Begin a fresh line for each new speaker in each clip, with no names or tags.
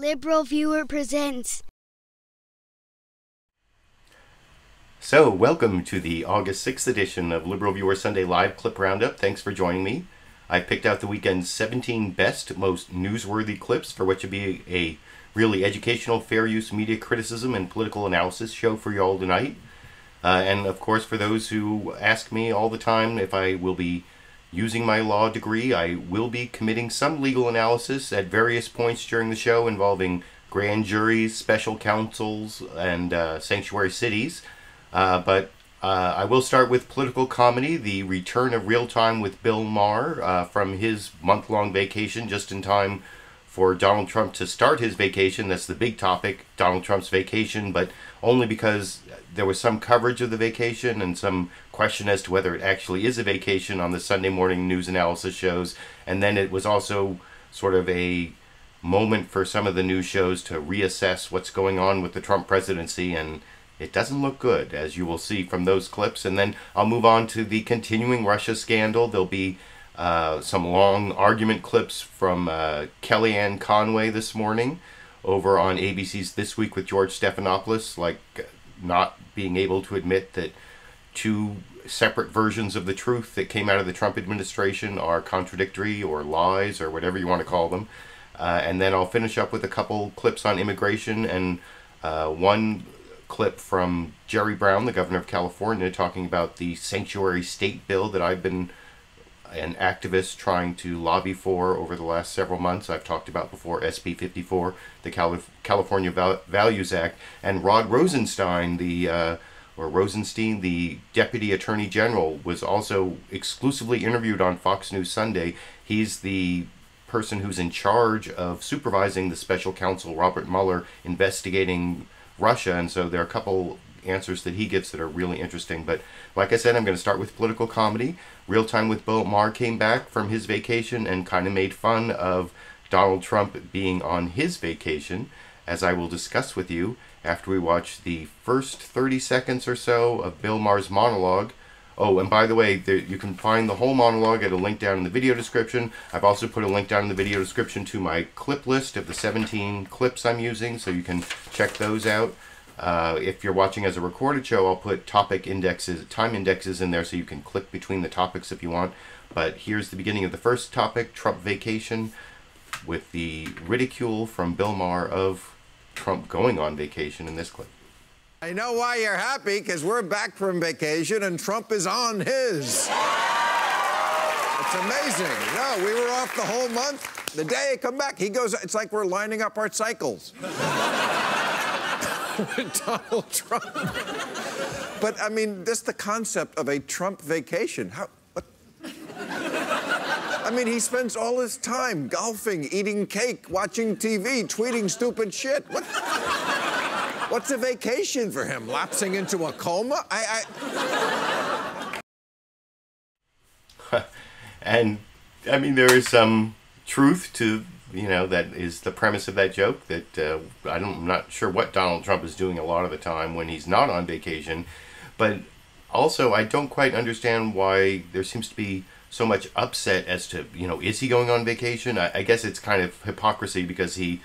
LiberalViewer presents.
So, welcome to the August 6th edition of LiberalViewer Sunday Live Clip Roundup. Thanks for joining me. I picked out the weekend's 17 best, most newsworthy clips for what should be a really educational, fair use media criticism and political analysis show for you all tonight. And of course, for those who ask me all the time if I will be using my law degree, I will be committing some legal analysis at various points during the show involving grand juries, special counsels, and sanctuary cities. But I will start with political comedy, the return of Real Time with Bill Maher from his month-long vacation just in time for Donald Trump to start his vacation. That's the big topic, Donald Trump's vacation, but only because there was some coverage of the vacation and some question as to whether it actually is a vacation on the Sunday morning news analysis shows. And then it was also sort of a moment for some of the news shows to reassess what's going on with the Trump presidency, and it doesn't look good, as you will see from those clips. And then I'll move on to the continuing Russia scandal. There'll be some long argument clips from Kellyanne Conway this morning over on ABC's This Week with George Stephanopoulos, like not being able to admit that two separate versions of the truth that came out of the Trump administration are contradictory or lies or whatever you want to call them. And then I'll finish up with a couple clips on immigration and one clip from Jerry Brown, the governor of California, talking about the sanctuary state bill that I've been an activist trying to lobby for over the last several months. I've talked about before SB 54, the California Values Act, and Rod Rosenstein, Rosenstein, the Deputy Attorney General, was also exclusively interviewed on Fox News Sunday. He's the person who's in charge of supervising the Special Counsel Robert Mueller investigating Russia, and so there are a couple answers that he gives that are really interesting. But like I said, I'm going to start with political comedy. Real Time with Bill Maher came back from his vacation and kind of made fun of Donald Trump being on his vacation, as I will discuss with you after we watch the first 30 seconds or so of Bill Maher's monologue. Oh, and by the way, you can find the whole monologue at a link down in the video description. I've also put a link down in the video description to my clip list of the 17 clips I'm using, so you can check those out. If you're watching as a recorded show, I'll put topic indexes, time indexes in there so you can click between the topics if you want. But here's the beginning of the first topic, Trump vacation, with the ridicule from Bill Maher of Trump going on vacation in this clip.
I know why you're happy, because we're back from vacation and Trump is on his. It's amazing. No, we were off the whole month. The day I come back, he goes, it's like we're lining up our cycles. With Donald Trump. But, I mean, just the concept of a Trump vacation. What? I mean, he spends all his time golfing, eating cake, watching TV, tweeting stupid shit. What's a vacation for him? Lapsing into a coma?
And, I mean, there is some truth to, that is the premise of that joke, that I'm not sure what Donald Trump is doing a lot of the time when he's not on vacation. But also, I don't quite understand why there seems to be so much upset as to, is he going on vacation? I guess it's kind of hypocrisy because he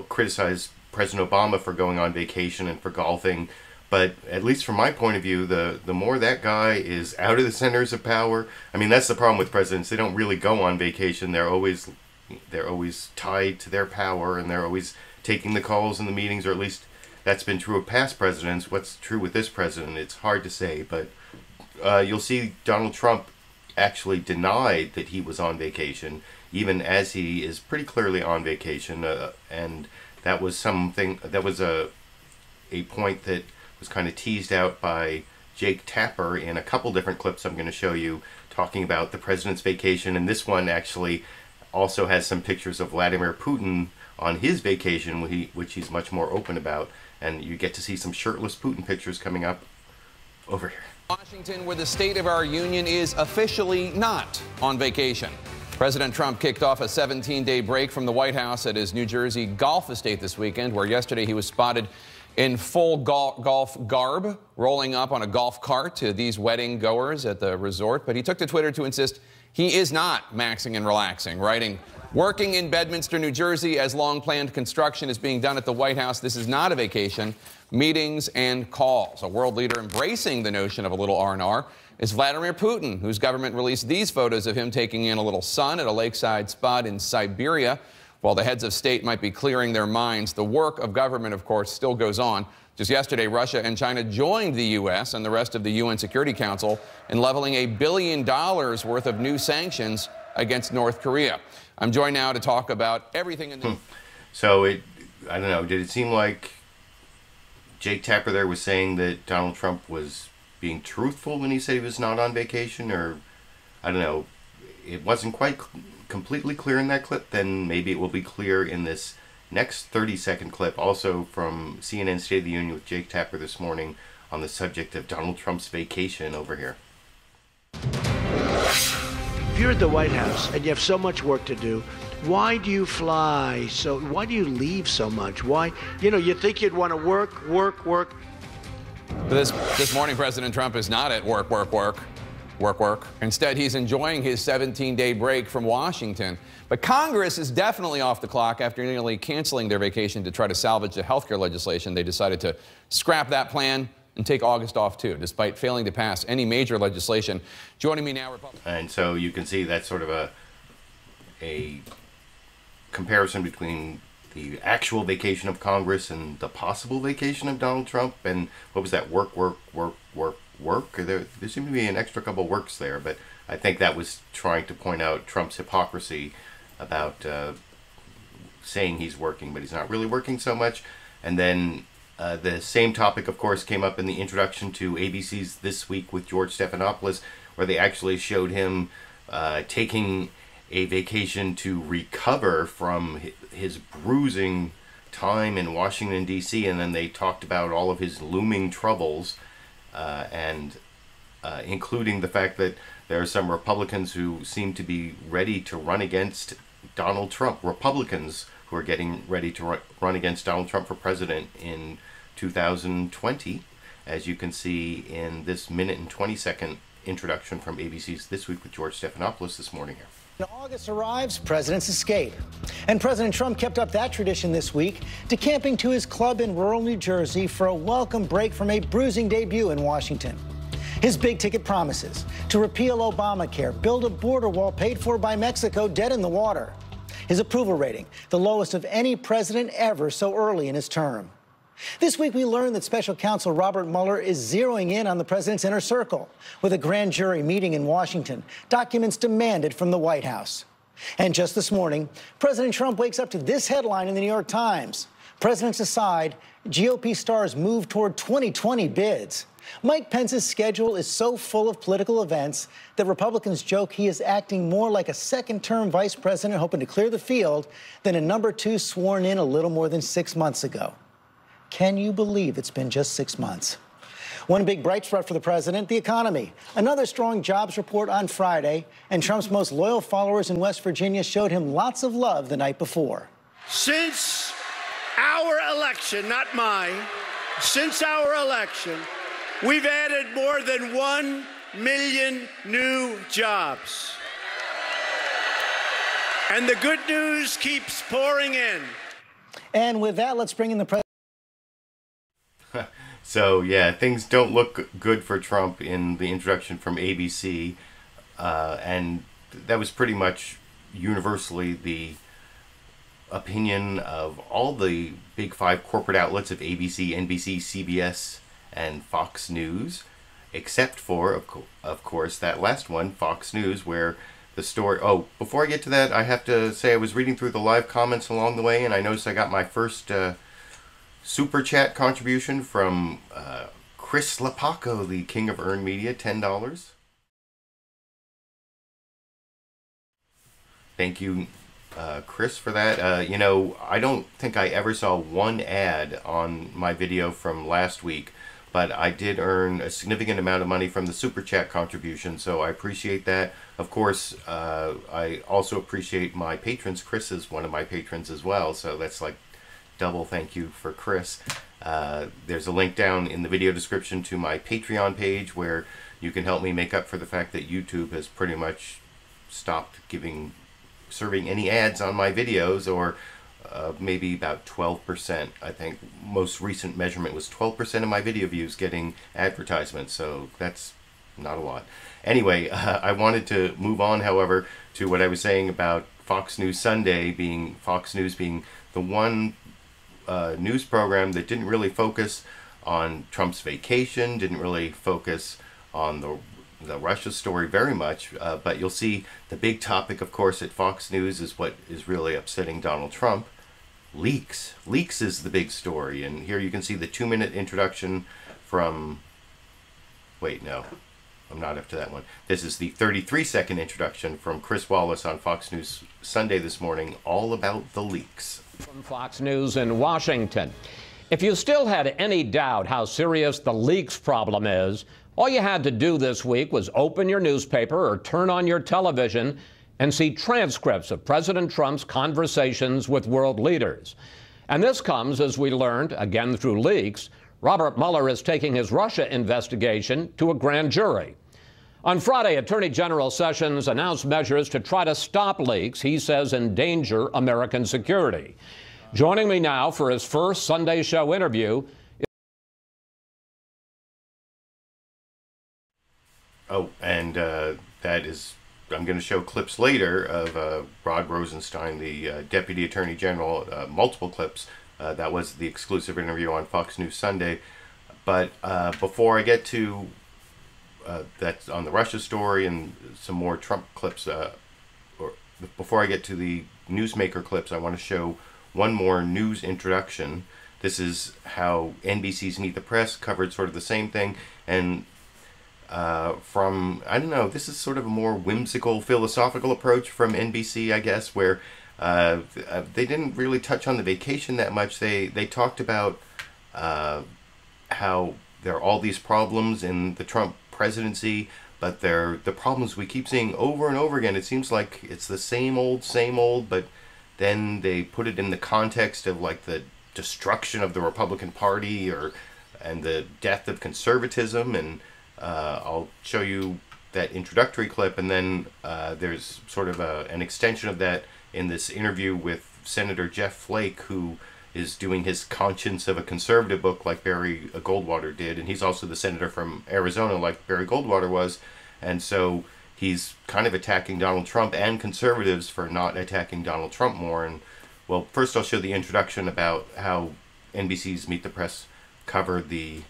criticized President Obama for going on vacation and for golfing. But at least from my point of view, the more that guy is out of the centers of power, I mean, that's the problem with presidents. They don't really go on vacation. They're always tied to their power, and they're always taking the calls in the meetings, or at least that's been true of past presidents. What's true with this president, it's hard to say. But you'll see Donald Trump actually denied that he was on vacation, even as he is pretty clearly on vacation, and that was something, that was a point that was kind of teased out by Jake Tapper in a couple different clips I'm going to show you, talking about the president's vacation. And this one actually also has some pictures of Vladimir Putin on his vacation, which he's much more open about. And you get to see some shirtless Putin pictures coming up over here.
Washington, where the State of our Union is officially not on vacation. President Trump kicked off a 17-day break from the White House at his New Jersey golf estate this weekend, where yesterday he was spotted in full golf garb, rolling up on a golf cart to these wedding goers at the resort. But he took to Twitter to insist he is not maxing and relaxing, writing, Working in Bedminster, New Jersey, as long-planned construction is being done at the White House. This is not a vacation. Meetings and calls. A world leader embracing the notion of a little R&R is Vladimir Putin, whose government released these photos of him taking in a little sun at a lakeside spot in Siberia. While the heads of state might be clearing their minds, the work of government, of course, still goes on. Just yesterday, Russia and China joined the U.S. and the rest of the UN Security Council in leveling $1 billion worth of new sanctions against North Korea. I'm joined now to talk about everything in the...
So, I don't know, did it seem like Jake Tapper there was saying that Donald Trump was being truthful when he said he was not on vacation? Or, I don't know, it wasn't quite completely clear in that clip. Then maybe it will be clear in this next 30-second clip, also from CNN State of the Union with Jake Tapper this morning on the subject of Donald Trump's vacation over here.
If you're at the White House and you have so much work to do, why do you fly? So why do you leave so much? Why, you think you'd want to work.
This morning, President Trump is not at work. Instead, he's enjoying his 17-day break from Washington. But Congress is definitely off the clock after nearly canceling their vacation to try to salvage the health care legislation. They decided to scrap that plan and take August off, too, despite failing to pass any major legislation. Joining me now,
And so you can see that's sort of a comparison between the actual vacation of Congress and the possible vacation of Donald Trump. And what was that? Work. There seemed to be an extra couple works there, but I think that was trying to point out Trump's hypocrisy about saying he's working, but he's not really working so much. And then the same topic, of course, came up in the introduction to ABC's This Week with George Stephanopoulos, where they actually showed him taking a vacation to recover from his bruising time in Washington, D.C., and then they talked about all of his looming troubles, and including the fact that there are some Republicans who seem to be ready to run against Donald Trump. Republicans who are getting ready to run against Donald Trump for president in 2020, as you can see in this minute and 20-second introduction from ABC's This Week with George Stephanopoulos this morning here.
August arrives, presidents escape. And President Trump kept up that tradition this week, decamping to his club in rural New Jersey for a welcome break from a bruising debut in Washington. His big-ticket promises to repeal Obamacare, build a border wall paid for by Mexico, dead in the water. His approval rating, the lowest of any president ever so early in his term. This week, we learned that Special Counsel Robert Mueller is zeroing in on the president's inner circle with a grand jury meeting in Washington, documents demanded from the White House. And just this morning, President Trump wakes up to this headline in the New York Times. Presidents aside, GOP stars move toward 2020 bids. Mike Pence's schedule is so full of political events that Republicans joke he is acting more like a second-term vice president hoping to clear the field than a number two sworn in a little more than 6 months ago. Can you believe it's been just 6 months? One big bright spot for the president, the economy. Another strong jobs report on Friday, and Trump's most loyal followers in West Virginia showed him lots of love the night before.
Since our election, not mine, since our election, we've added more than 1 million new jobs. And the good news keeps pouring in.
And with that, let's bring in the president.
So, yeah, things don't look good for Trump in the introduction from ABC, and that was pretty much universally the opinion of all the big five corporate outlets of ABC, NBC, CBS, and Fox News, except for, of course, that last one, Fox News, where the story... Oh, before I get to that, I have to say I was reading through the live comments along the way, and I noticed I got my first... Super Chat contribution from Chris Lapaco, the king of earned media, $10. Thank you, Chris, for that. I don't think I ever saw one ad on my video from last week, but I did earn a significant amount of money from the Super Chat contribution, so I appreciate that. Of course, I also appreciate my patrons. Chris is one of my patrons as well, so that's like double thank you for Chris. There's a link down in the video description to my Patreon page where you can help me make up for the fact that YouTube has pretty much stopped giving serving any ads on my videos, or maybe about 12%. I think most recent measurement was 12% of my video views getting advertisements, so that's not a lot. Anyway, I wanted to move on, however, to what I was saying about Fox News Sunday being the one news program that didn't really focus on Trump's vacation, didn't really focus on the Russia story very much, but you'll see the big topic, of course, at Fox News is what is really upsetting Donald Trump. Leaks. Leaks is the big story, and here you can see the 2-minute introduction from... Wait, no. I'm not up to that one. This is the 33-second introduction from Chris Wallace on Fox News Sunday this morning, all about the leaks.
From Fox News in Washington. If you still had any doubt how serious the leaks problem is, all you had to do this week was open your newspaper or turn on your television and see transcripts of President Trump's conversations with world leaders. And this comes, as we learned, again through leaks, Robert Mueller is taking his Russia investigation to a grand jury. On Friday, Attorney General Sessions announced measures to try to stop leaks he says endanger American security. Joining me now for his first Sunday show interview is...
Oh, and that is... I'm going to show clips later of Rod Rosenstein, the Deputy Attorney General, multiple clips. That was the exclusive interview on Fox News Sunday. But before I get to that's on the Russia story and some more Trump clips, or before I get to the newsmaker clips, I want to show one more news introduction. This is how NBC's Meet the Press covered sort of the same thing, and from, I don't know, this is sort of a more whimsical, philosophical approach from NBC, I guess, where they didn't really touch on the vacation that much. They talked about how there are all these problems in the Trump presidency, but they're the problems we keep seeing over and over again. It seems like it's the same old, but then they put it in the context of like the destruction of the Republican Party and the death of conservatism, and I'll show you that introductory clip, and then there's sort of an extension of that in this interview with Senator Jeff Flake, who is doing his Conscience of a Conservative book like Barry Goldwater did, and he's also the senator from Arizona like Barry Goldwater was, and so he's kind of attacking Donald Trump and conservatives for not attacking Donald Trump more. And well, first I'll show the introduction about how NBC's Meet the Press covered it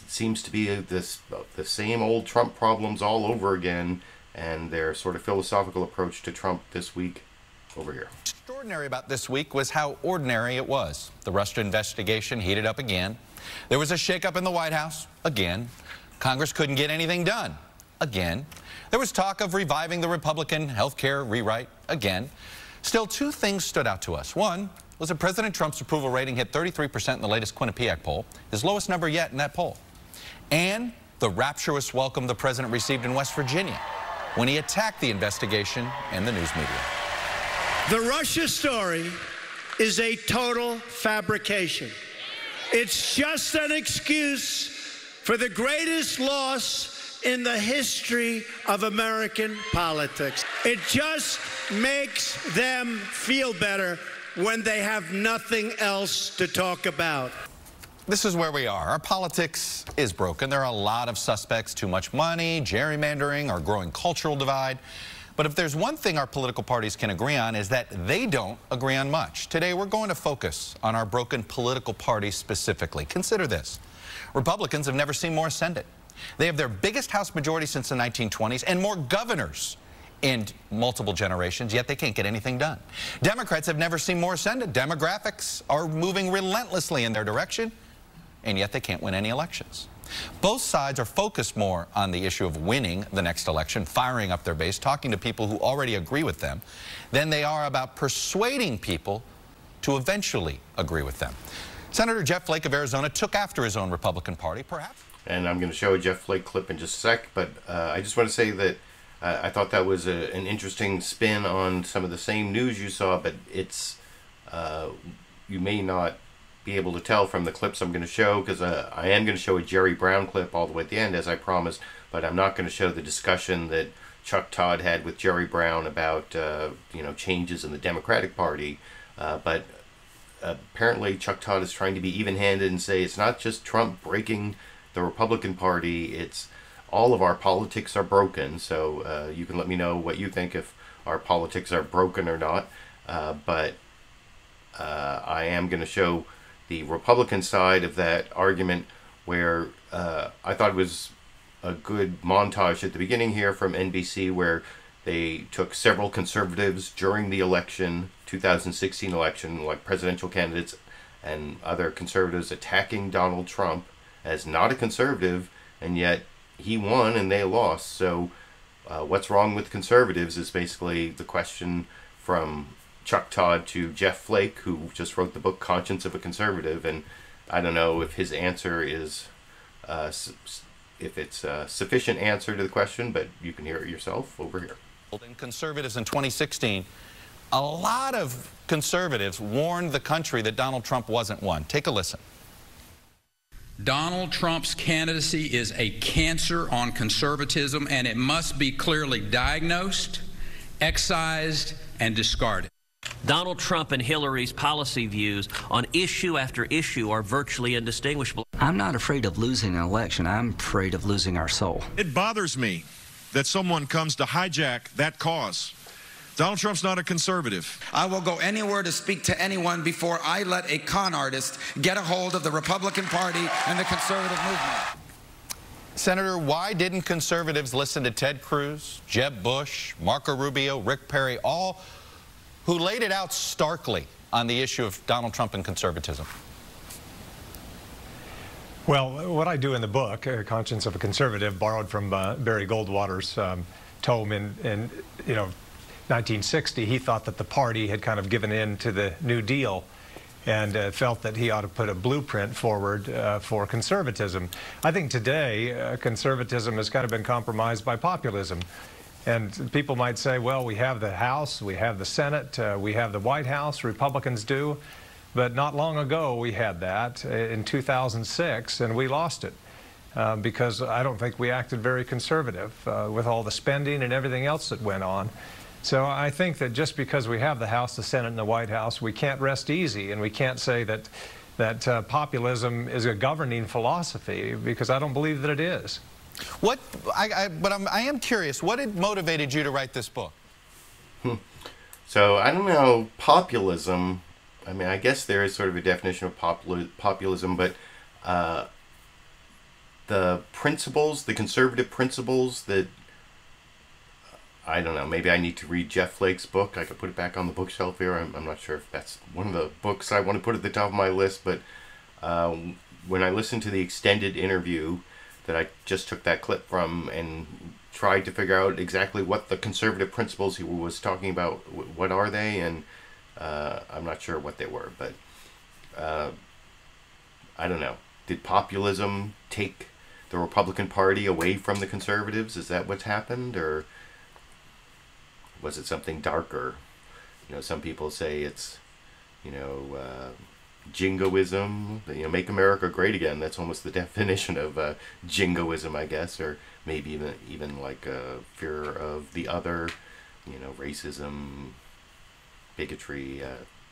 seems to be the same old Trump problems all over again, and their sort of philosophical approach to Trump this week. Over here.
Extraordinary about this week was how ordinary it was. The Russia investigation heated up again. There was a shakeup in the White House again. Congress couldn't get anything done again. There was talk of reviving the Republican health care rewrite again. Still, two things stood out to us. One was that President Trump's approval rating hit 33% in the latest Quinnipiac poll, his lowest number yet in that poll. And the rapturous welcome the president received in West Virginia when he attacked the investigation and the news media.
The Russia story is a total fabrication. It's just an excuse for the greatest loss in the history of American politics. It just makes them feel better when they have nothing else to talk about.
This is where we are. Our politics is broken. There are a lot of suspects, too much money, gerrymandering, our growing cultural divide. But if there's one thing our political parties can agree on, is that they don't agree on much. Today, we're going to focus on our broken political parties specifically. Consider this. Republicans have never seen more ascendant. They have their biggest House majority since the 1920s and more governors in multiple generations, yet they can't get anything done. Democrats have never seen more ascendant. Demographics are moving relentlessly in their direction, and yet they can't win any elections. Both sides are focused more on the issue of winning the next election, firing up their base, talking to people who already agree with them, than they are about persuading people to eventually agree with them. Senator Jeff Flake of Arizona took after his own Republican Party, perhaps.
And I'm going to show a Jeff Flake clip in just a sec, but I just want to say that I thought that was an interesting spin on some of the same news you saw, but it's you may not be able to tell from the clips I'm going to show, because I am going to show a Jerry Brown clip all the way at the end, as I promised, but I'm not going to show the discussion that Chuck Todd had with Jerry Brown about changes in the Democratic Party, but apparently Chuck Todd is trying to be even-handed and say it's not just Trump breaking the Republican Party, it's all of our politics are broken. So you can let me know what you think, if our politics are broken or not. But I am going to show the Republican side of that argument, where I thought it was a good montage at the beginning here from NBC, where they took several conservatives during the election, 2016 election, like presidential candidates and other conservatives, attacking Donald Trump as not a conservative, and yet he won and they lost. So what's wrong with conservatives is basically the question from Chuck Todd to Jeff Flake, who just wrote the book Conscience of a Conservative. And I don't know if his answer is if it's a sufficient answer to the question, but you can hear it yourself over here.
And conservatives in 2016, a lot of conservatives warned the country that Donald Trump wasn't one. Take a listen.
Donald Trump's candidacy is a cancer on conservatism, and it must be clearly diagnosed, excised, and discarded.
Donald Trump and Hillary's policy views on issue after issue are virtually indistinguishable.
I'm not afraid of losing an election. I'm afraid of losing our soul.
It bothers me that someone comes to hijack that cause. Donald Trump's not a conservative.
I will go anywhere to speak to anyone before I let a con artist get a hold of the Republican Party and the conservative movement.
Senator, why didn't conservatives listen to Ted Cruz, Jeb Bush, Marco Rubio, Rick Perry, all who laid it out starkly on the issue of Donald Trump and conservatism?
Well, what I do in the book, Conscience of a Conservative, borrowed from Barry Goldwater's tome in 1960, he thought that the party had kind of given in to the New Deal and felt that he ought to put a blueprint forward for conservatism. I think today conservatism has kind of been compromised by populism. And people might say, well, we have the House, we have the Senate, we have the White House, Republicans do. But not long ago we had that in 2006, and we lost it because I don't think we acted very conservative with all the spending and everything else that went on. So I think that just because we have the House, the Senate, and the White House, we can't rest easy, and we can't say that populism is a governing philosophy, because I don't believe that it is.
But I am curious, what had motivated you to write this book?
So I don't know, populism, I mean, I guess there is sort of a definition of populism, but the principles, the conservative principles that, I don't know, maybe I need to read Jeff Flake's book. I could put it back on the bookshelf here. I'm not sure if that's one of the books I want to put at the top of my list, but when I listened to the extended interview that I just took that clip from and tried to figure out exactly what the conservative principles he was talking about, what are they, and I'm not sure what they were, but I don't know. Did populism take the Republican Party away from the conservatives? Is that what's happened, or was it something darker? You know, some people say it's, jingoism, make America great again. That's almost the definition of jingoism, I guess, or maybe even like a fear of the other, racism, bigotry.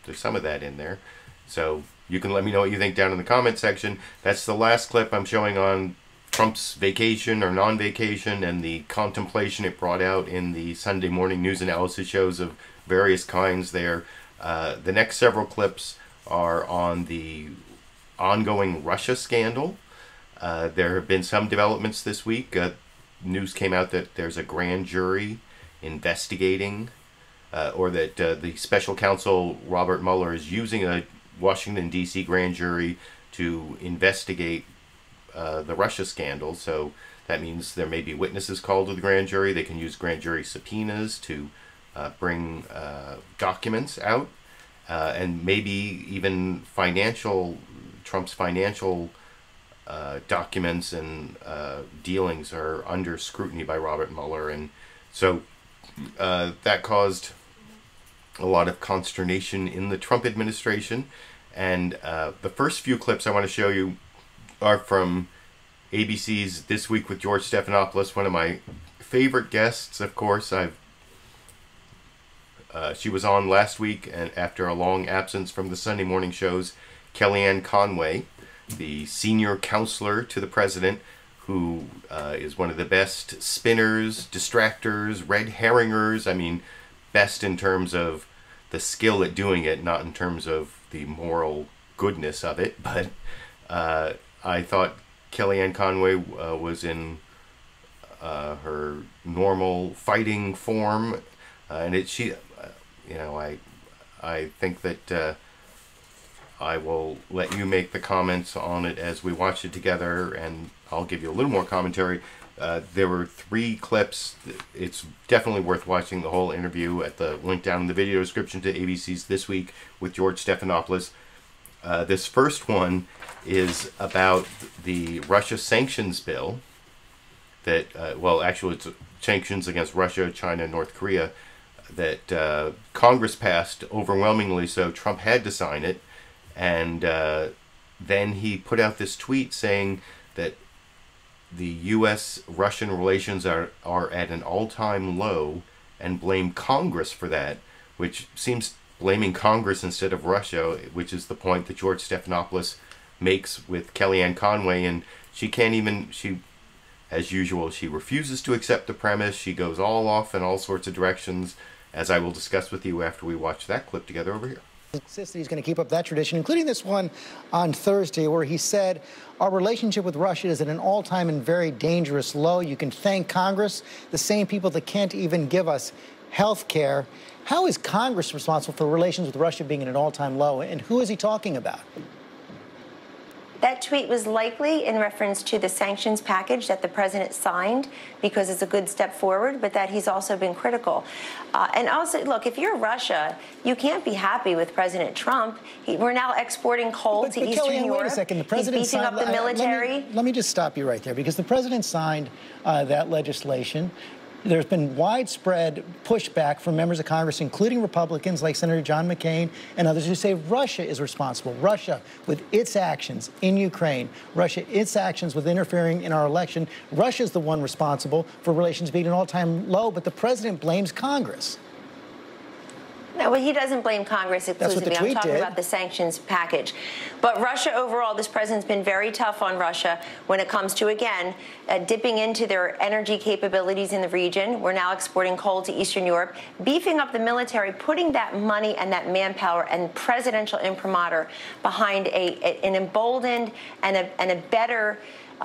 There's some of that in there. So you can let me know what you think down in the comment section. That's the last clip I'm showing on Trump's vacation or non-vacation and the contemplation it brought out in the Sunday morning news analysis shows of various kinds there. The next several clips are on the ongoing Russia scandal. There have been some developments this week. News came out that there's a grand jury investigating, or that the Special Counsel Robert Mueller is using a Washington, D.C. grand jury to investigate the Russia scandal. So that means there may be witnesses called to the grand jury. They can use grand jury subpoenas to bring documents out, and maybe even Trump's financial documents and dealings are under scrutiny by Robert Mueller. And so that caused a lot of consternation in the Trump administration. And the first few clips I want to show you are from ABC's This Week with George Stephanopoulos, one of my favorite guests, of course, she was on last week, and after a long absence from the Sunday morning shows, Kellyanne Conway, the senior counselor to the president, who is one of the best spinners, distractors, red herringers. I mean, best in terms of the skill at doing it, not in terms of the moral goodness of it. But I thought Kellyanne Conway was in her normal fighting form, and I think that I will let you make the comments on it as we watch it together, and I'll give you a little more commentary. There were 3 clips. It's definitely worth watching the whole interview at the link down in the video description to ABC's This Week with George Stephanopoulos. This first one is about the Russia sanctions bill that, well, actually it's sanctions against Russia, China, North Korea, that Congress passed overwhelmingly, so Trump had to sign it. And then he put out this tweet saying that the U.S.-Russian relations are at an all-time low, and blamed Congress for that, which seems blaming Congress instead of Russia, which is the point that George Stephanopoulos makes with Kellyanne Conway. And she can't even, as usual, she refuses to accept the premise. She goes all off in all sorts of directions, as I will discuss with you after we watch that clip together over here.
Insists that he's going to keep up that tradition, including this one on Thursday, where he said, our relationship with Russia is at an all-time and very dangerous low. You can thank Congress, the same people that can't even give us health care. How is Congress responsible for relations with Russia being at an all-time low, and who is he talking about?
That tweet was likely in reference to the sanctions package that the president signed, because it's a good step forward, but that he's also been critical. And also, look, if you're Russia, you can't be happy with President Trump. We're now exporting coal to Eastern
Kellyanne,
Europe.
wait a second. The president
He's beefing
signed,
up the military.
Let me just stop you right there, because the president signed that legislation. There's been widespread pushback from members of Congress, including Republicans like Senator John McCain and others, who say Russia is responsible. Russia, with its actions in Ukraine, Russia, its actions with interfering in our election, Russia's the one responsible for relations being at an all-time low, but the president blames Congress.
No, well, he doesn't blame Congress exclusively. I'm talking about the sanctions package. But Russia overall, this president's been very tough on Russia when it comes to, again, dipping into their energy capabilities in the region. We're now exporting coal to Eastern Europe, beefing up the military, putting that money and that manpower and presidential imprimatur behind an emboldened and a better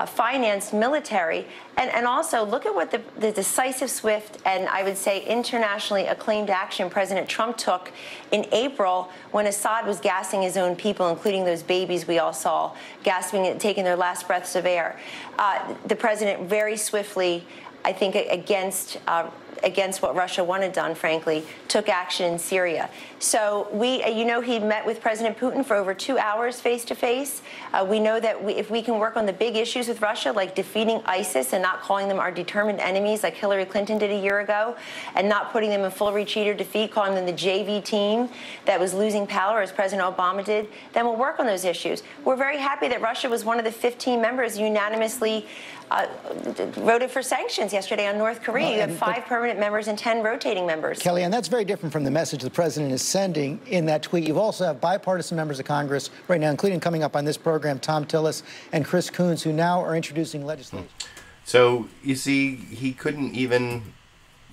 financed military. And also look at what the decisive, swift, and I would say internationally acclaimed action President Trump took in April when Assad was gassing his own people, including those babies we all saw, gasping and taking their last breaths of air. The president very swiftly, I think, against what Russia wanted done, frankly, took action in Syria. So he met with President Putin for over 2 hours face-to-face. We know that if we can work on the big issues with Russia, like defeating ISIS and not calling them our determined enemies like Hillary Clinton did a year ago, and not putting them in full retreat or defeat, calling them the JV team that was losing power, as President Obama did, then we'll work on those issues. We're very happy that Russia was one of the 15 members unanimously voted for sanctions yesterday on North Korea. You have 5 permanent members and 10 rotating members.
Kellyanne, that's very different from the message the president is sending in that tweet. You also have bipartisan members of Congress right now, including coming up on this program, Thom Tillis and Chris Coons, who now are introducing legislation.
So, you see, he couldn't even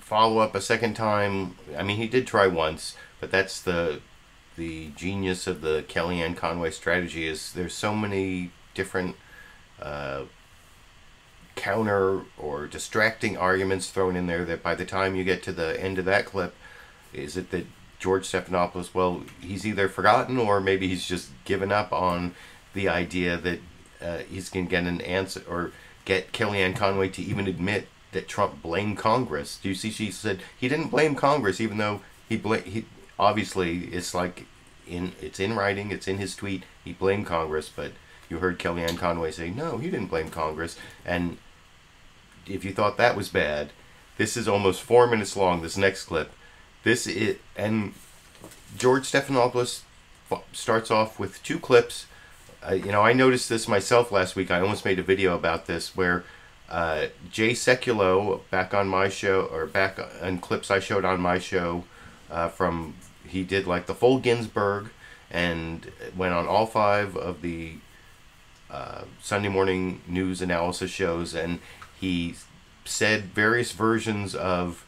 follow up a second time. I mean, he did try once, but that's the genius of the Kellyanne Conway strategy, is there's so many different counter or distracting arguments thrown in there that by the time you get to the end of that clip, is it that George Stephanopoulos, well, he's either forgotten or maybe he's just given up on the idea that he's going to get an answer or get Kellyanne Conway to even admit that Trump blamed Congress. Do you see? She said he didn't blame Congress, even though he obviously it's like it's in writing, it's in his tweet. He blamed Congress, but you heard Kellyanne Conway say no, he didn't blame Congress. And if you thought that was bad, this is almost 4 minutes long. This next clip, and George Stephanopoulos starts off with 2 clips. I noticed this myself last week. I almost made a video about this where Jay Sekulow, back on my show, or back on clips I showed on my show, he did like the full Ginsburg and went on all 5 of the Sunday morning news analysis shows, and he said various versions of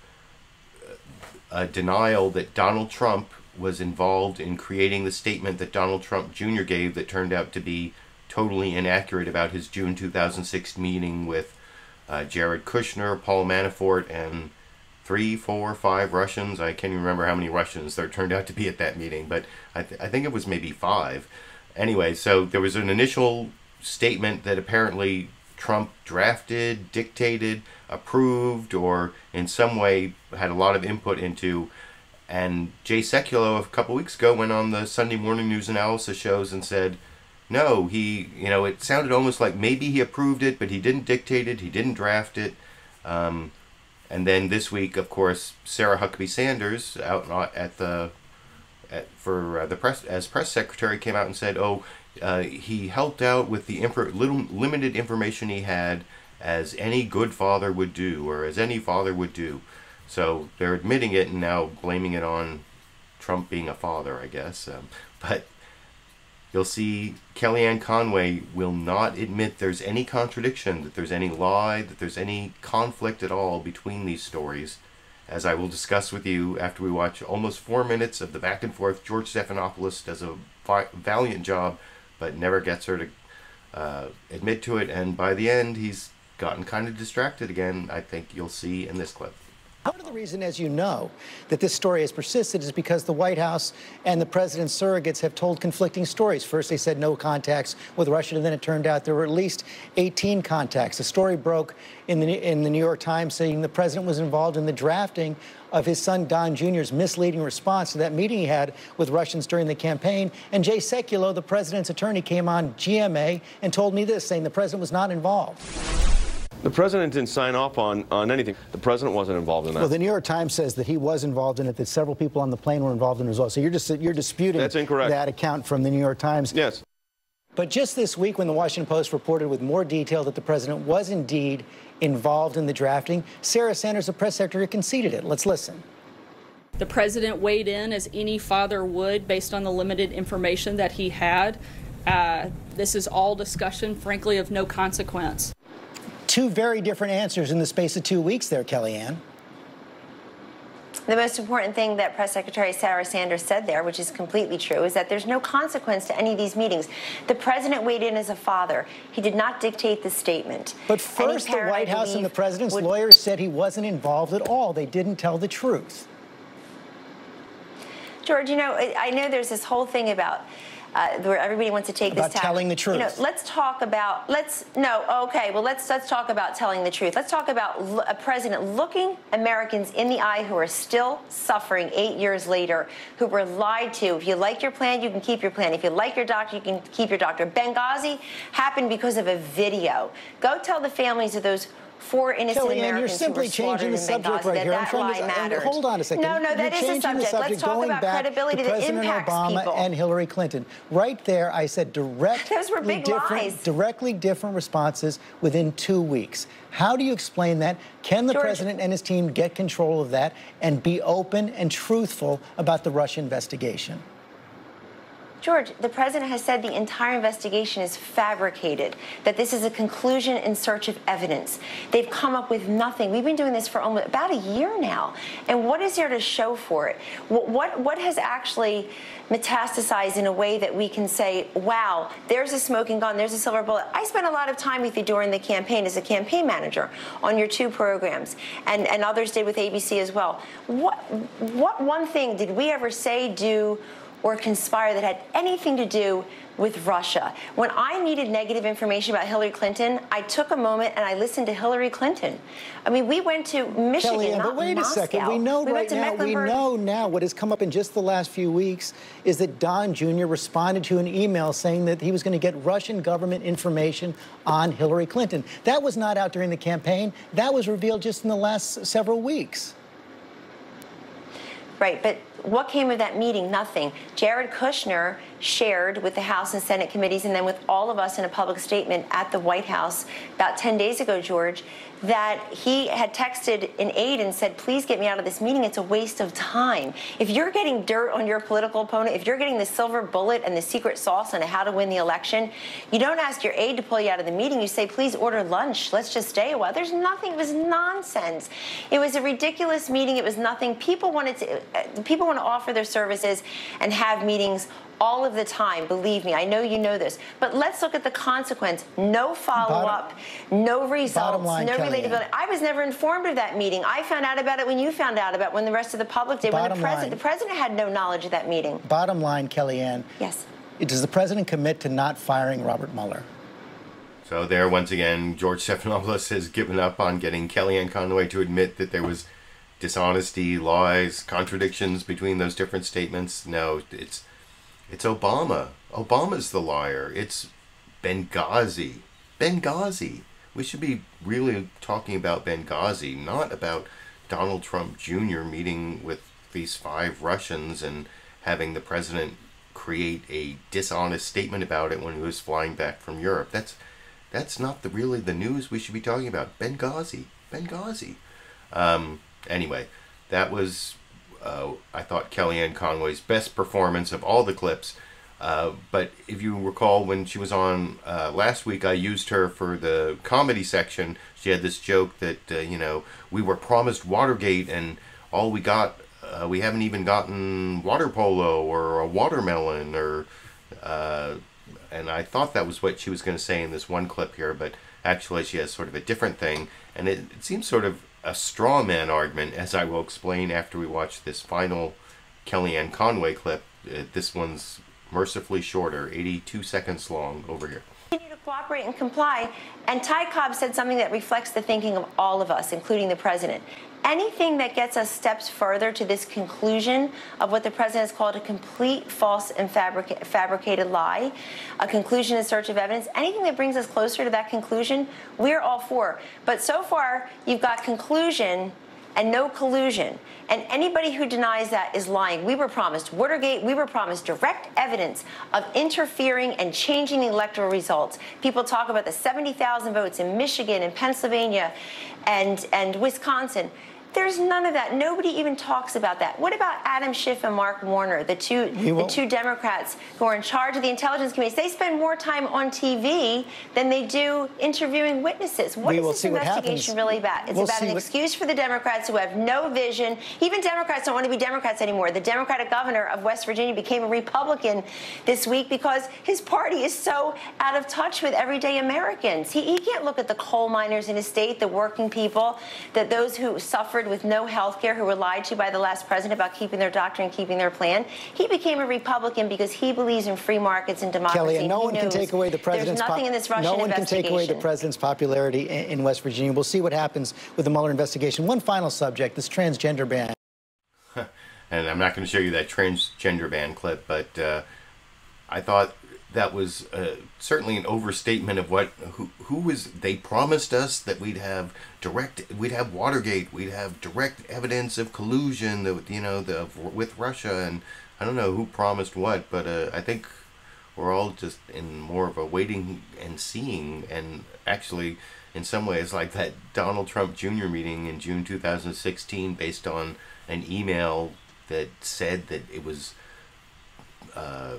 a denial that Donald Trump was involved in creating the statement that Donald Trump Jr. gave that turned out to be totally inaccurate about his June 2006 meeting with Jared Kushner, Paul Manafort, and 3, 4, 5 Russians. I can't even remember how many Russians there turned out to be at that meeting, but I think it was maybe 5. Anyway, so there was an initial statement that apparently Trump drafted, dictated, approved, or in some way had a lot of input into. And Jay Sekulow a couple weeks ago went on the Sunday morning news analysis shows and said, no, it sounded almost like maybe he approved it, but he didn't dictate it, he didn't draft it. And then this week, of course, Sarah Huckabee Sanders, out for the press as press secretary, came out and said, he helped out with the limited information he had, as any good father would do, or as any father would do. So they're admitting it and now blaming it on Trump being a father, I guess. But you'll see Kellyanne Conway will not admit there's any contradiction, that there's any lie, that there's any conflict at all between these stories, as I will discuss with you after we watch almost 4 minutes of the back and forth. George Stephanopoulos does a valiant job, but never gets her to admit to it, and by the end he's gotten kind of distracted again. I think you'll see in this clip.
Part of the reason, as you know, that this story has persisted is because the White House and the president's surrogates have told conflicting stories. First, they said no contacts with Russia, and then it turned out there were at least 18 contacts. The story broke in the New York Times saying the president was involved in the drafting of his son Don Jr.'s misleading response to that meeting he had with Russians during the campaign. And Jay Sekulow, the president's attorney, came on GMA and told me this, saying the president was not involved.
The president didn't sign off on anything. The president wasn't involved in that.
Well, the New York Times says that he was involved in it, that several people on the plane were involved in it as well. So you're disputing
That's incorrect.
That account from the New York Times.
Yes.
But just this week, when the Washington Post reported with more detail that the president was indeed involved in the drafting, Sarah Sanders, the press secretary, conceded it. Let's listen.
The president weighed in as any father would based on the limited information that he had. This is all discussion, frankly, of no consequence.
2 very different answers in the space of 2 weeks there, Kellyanne.
The most important thing that Press Secretary Sarah Sanders said there, which is completely true, is that there's no consequence to any of these meetings. The president weighed in as a father. He did not dictate the statement.
But first, the White House and the president's lawyers said he wasn't involved at all. They didn't tell the truth.
George, I know there's this whole thing about where everybody wants to take this tack.
Telling the truth.
Let's talk about, let's talk about telling the truth. Let's talk about a president looking Americans in the eye who are still suffering 8 years later, who were lied to. If you like your plan, you can keep your plan. If you like your doctor, you can keep your doctor. Benghazi happened because of a video. Go tell the families of those 4 innocent
Kellyanne,
Americans
you're simply
who were
changing the subject right here.
That lie mattered.
Hold on a second.
No, that is the subject. Let's talk about credibility that impacts
Obama
people.
And Hillary Clinton. Right there, I said
those were big lies.
Directly different responses within 2 weeks. How do you explain that? Can the president and his team get control of that and be open and truthful about the Russia investigation?
George, the president has said the entire investigation is fabricated, that this is a conclusion in search of evidence. They've come up with nothing. We've been doing this for almost about a year now. And what is there to show for it? What has actually metastasized in a way that we can say, wow, there's a smoking gun, there's a silver bullet? I spent a lot of time with you during the campaign as a campaign manager on your 2 programs, and others did with ABC as well. What one thing did we ever say, do, or conspire that had anything to do with Russia? When I needed negative information about Hillary Clinton, I took a moment and I listened to Hillary Clinton. I mean, we went to Michigan,
Kellyanne,
not
but wait
Moscow.
a second. We know now what has come up in just the last few weeks is that Don Jr. responded to an email saying that he was going to get Russian government information on Hillary Clinton. That was not out during the campaign. That was revealed just in the last several weeks.
Right, but what came of that meeting? Nothing. Jared Kushner shared with the House and Senate committees and then with all of us in a public statement at the White House about 10 days ago, George, that he had texted an aide and said, please get me out of this meeting. It's a waste of time. If you're getting dirt on your political opponent, if you're getting the silver bullet and the secret sauce on how to win the election, you don't ask your aide to pull you out of the meeting. You say, please order lunch. Let's just stay a while. There's nothing. It was nonsense. It was a ridiculous meeting. It was nothing. People want to offer their services and have meetings all of the time. Believe me, I know you know this. But let's look at the consequence. No follow-up, no results, no relatability. I was never informed of that meeting. I found out about it when you found out about it, when the rest of the public did. When the president had no knowledge of that meeting.
Bottom line, Kellyanne.
Yes.
Does the president commit to not firing Robert Mueller?
So there, once again, George Stephanopoulos has given up on getting Kellyanne Conway to admit that there was dishonesty, lies, contradictions between those different statements. No, it's Obama. Obama's the liar. It's Benghazi. Benghazi. We should be really talking about Benghazi, not about Donald Trump Jr. meeting with these 5 Russians and having the president create a dishonest statement about it when he was flying back from Europe. That's not really the news we should be talking about. Benghazi. Benghazi. Anyway, that was I thought Kellyanne Conway's best performance of all the clips. But if you recall, when she was on last week, I used her for the comedy section. She had this joke that, we were promised Watergate and all we got, we haven't even gotten water polo or a watermelon or, and I thought that was what she was going to say in this one clip here, but actually she has sort of a different thing. And it seems sort of a straw man argument, as I will explain after we watch this final Kellyanne Conway clip. This one's mercifully shorter, 82 seconds long, over here.
Continue to cooperate and comply. And Ty Cobb said something that reflects the thinking of all of us, including the president. Anything that gets us steps further to this conclusion of what the president has called a complete false and fabricated lie, a conclusion in search of evidence, anything that brings us closer to that conclusion, we're all for. But so far, you've got conclusion and no collusion. And anybody who denies that is lying. We were promised Watergate. We were promised direct evidence of interfering and changing the electoral results. People talk about the 70,000 votes in Michigan and Pennsylvania and Wisconsin. There's none of that. Nobody even talks about that. What about Adam Schiff and Mark Warner, the two Democrats who are in charge of the intelligence committees? They spend more time on TV than they do interviewing witnesses. What is this investigation really about? It's about an excuse for the Democrats who have no vision. Even Democrats don't want to be Democrats anymore. The Democratic governor of West Virginia became a Republican this week because his party is so out of touch with everyday Americans. He can't look at the coal miners in his state, the working people, those who suffered with no health care, who were lied to by the last president about keeping their doctrine and keeping their plan. He became a Republican because he believes in free markets and democracy.
Kellyanne, no one can take away the president's popularity in West Virginia. We'll see what happens with the Mueller investigation. One final subject, this transgender ban.
And I'm not going to show you that transgender ban clip, but I thought that was certainly an overstatement of who was. They promised us that we'd have Watergate, we'd have direct evidence of collusion, with Russia, and I don't know who promised what, but I think we're all just in more of a waiting and seeing, and actually, in some ways, like that Donald Trump Jr. meeting in June 2016, based on an email that said that it was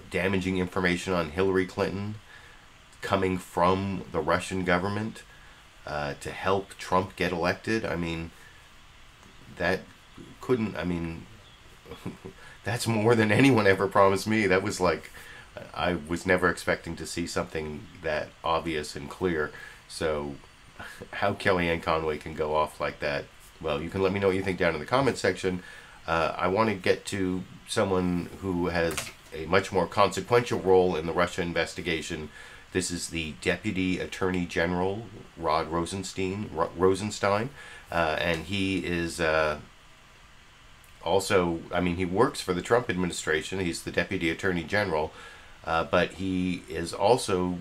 damaging information on Hillary Clinton coming from the Russian government to help Trump get elected. I mean, that's more than anyone ever promised me. That was like, I was never expecting to see something that obvious and clear. So how Kellyanne Conway can go off like that, well, you can let me know what you think down in the comment section. I want to get to someone who has a much more consequential role in the Russia investigation. This is the Deputy Attorney General, Rosenstein, and he is also, he works for the Trump administration. He's the Deputy Attorney General, but he is also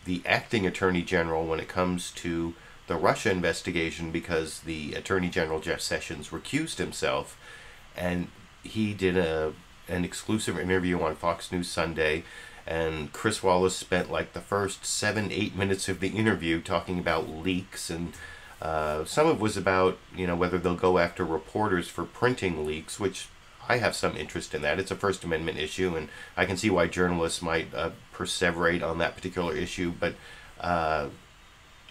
the acting Attorney General when it comes to the Russia investigation, because the Attorney General Jess Sessions recused himself, and he did an exclusive interview on Fox News Sunday and Chris Wallace spent like the first 7-8 minutes of the interview talking about leaks, and some of it was about, you know, whether they'll go after reporters for printing leaks, which I have some interest in that. It's a First Amendment issue, and I can see why journalists might perseverate on that particular issue, but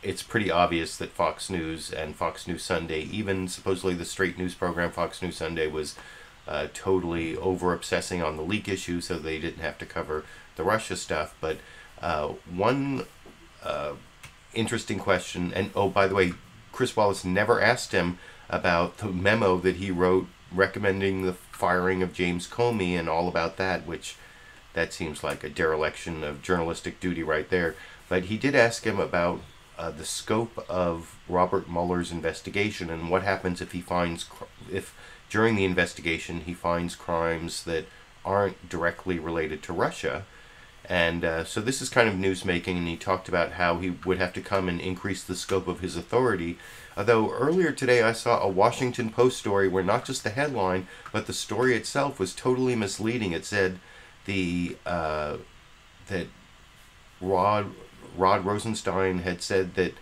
it's pretty obvious that Fox News and Fox News Sunday, even supposedly the straight news program Fox News Sunday, was totally over-obsessing on the leak issue so they didn't have to cover the Russia stuff. But one interesting question, and oh, by the way, Chris Wallace never asked him about the memo that he wrote recommending the firing of James Comey and all about that, which that seems like a dereliction of journalistic duty right there. But he did ask him about the scope of Robert Mueller's investigation and what happens if he finds, if during the investigation he finds crimes that aren't directly related to Russia. And so this is kind of newsmaking, and he talked about how he would have to come and increase the scope of his authority. Although earlier today I saw a Washington Post story where not just the headline, but the story itself was totally misleading. It said that Rod Rosenstein had said that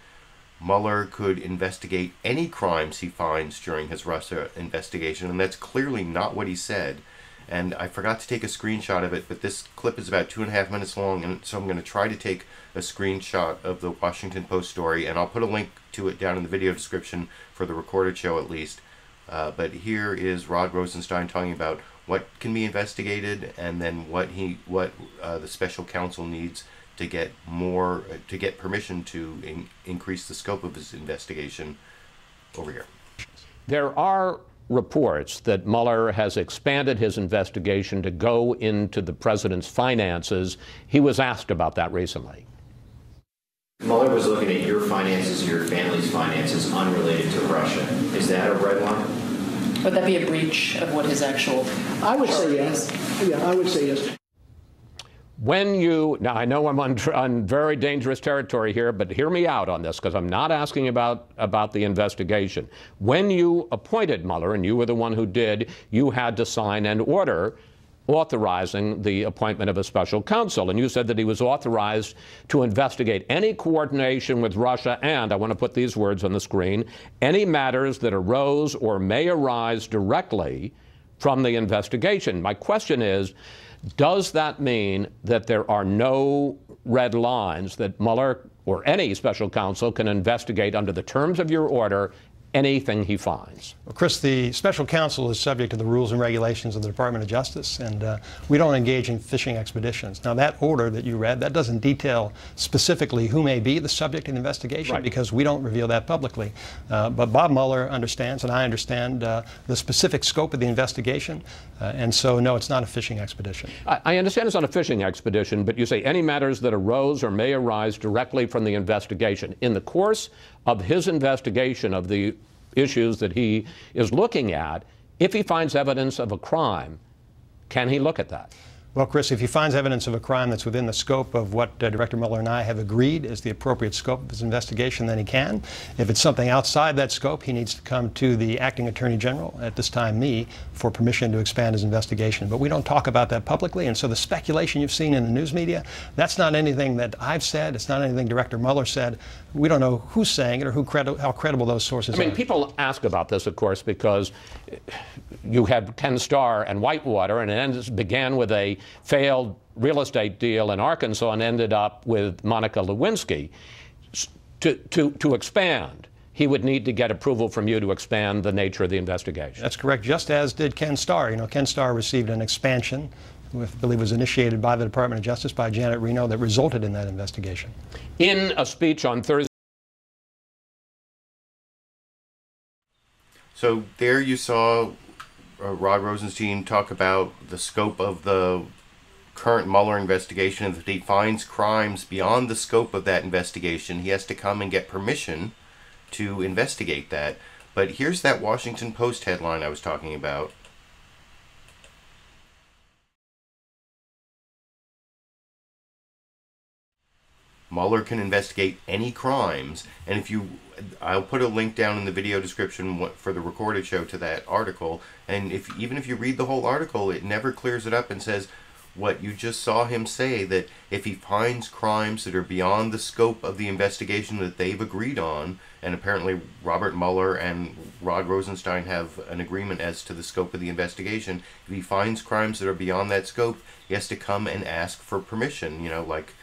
Mueller could investigate any crimes he finds during his Russia investigation, and that's clearly not what he said. And I forgot to take a screenshot of it, but this clip is about 2.5 minutes long, and so I'm going to try to take a screenshot of the Washington Post story, and I'll put a link to it down in the video description for the recorded show at least. But here is Rod Rosenstein talking about what can be investigated, and then what the special counsel needs to get permission to increase the scope of his investigation. Over here.
There are reports that Mueller has expanded his investigation to go into the president's finances. He was asked about that recently.
Mueller was looking at your finances, your family's finances, unrelated to Russia. Is that a red line?
Would that be a breach of what his actual...
I would say yes. Yeah, I would say yes.
When you, now I know I'm on very dangerous territory here, but hear me out on this, because I'm not asking about the investigation. When you appointed Mueller, and you were the one who did, you had to sign an order authorizing the appointment of a special counsel, and you said that he was authorized to investigate any coordination with Russia and, I want to put these words on the screen, any matters that arose or may arise directly from the investigation. My question is, does that mean that there are no red lines that Mueller or any special counsel can investigate under the terms of your order anything he finds?
Well, Chris, the special counsel is subject to the rules and regulations of the Department of Justice, and we don't engage in fishing expeditions. Now, that order that you read, that doesn't detail specifically who may be the subject of the investigation, right, because we don't reveal that publicly. But Bob Mueller understands, and I understand, the specific scope of the investigation, and so, no, it's not a fishing expedition.
I understand it's not a fishing expedition, but you say any matters that arose or may arise directly from the investigation. In the course of his investigation of the issues that he is looking at, if he finds evidence of a crime, can he look at that?
Well, Chris, if he finds evidence of a crime that's within the scope of what Director Mueller and I have agreed is the appropriate scope of his investigation, then he can. If it's something outside that scope, he needs to come to the acting Attorney General, at this time me, for permission to expand his investigation. But we don't talk about that publicly, and so the speculation you've seen in the news media, that's not anything that I've said. It's not anything Director Mueller said. We don't know who's saying it or how credible those sources are.
I mean, people ask about this, of course, because you had Ken Starr and Whitewater, and it began with a failed real estate deal in Arkansas and ended up with Monica Lewinsky. To expand, he would need to get approval from you to expand the nature of the investigation.
That's correct, just as did Ken Starr. You know, Ken Starr received an expansion, I believe was initiated by the Department of Justice, by Janet Reno, that resulted in that investigation.
In a speech on Thursday.
So there you saw Rod Rosenstein talk about the scope of the current Mueller investigation, and if he finds crimes beyond the scope of that investigation, he has to come and get permission to investigate that. But here's that Washington Post headline I was talking about. Mueller can investigate any crimes, and if you, I'll put a link down in the video description for the recorded show to that article, and even if you read the whole article, it never clears it up and says, what you just saw him say, that if he finds crimes that are beyond the scope of the investigation that they've agreed on, and apparently Robert Mueller and Rod Rosenstein have an agreement as to the scope of the investigation, if he finds crimes that are beyond that scope, he has to come and ask for permission, like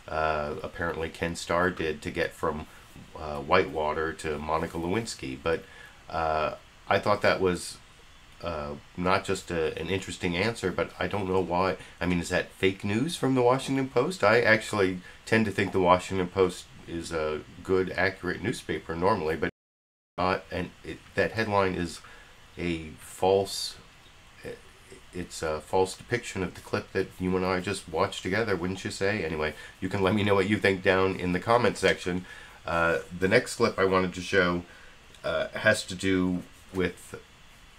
apparently Ken Starr did to get from Whitewater to Monica Lewinsky. But I thought that was not just an interesting answer, but I don't know why. I mean, is that fake news from the Washington Post? I actually tend to think the Washington Post is a good, accurate newspaper normally, but not. And that headline is a false. It's a false depiction of the clip that you and I just watched together, wouldn't you say? Anyway, you can let me know what you think down in the comment section. The next clip I wanted to show has to do with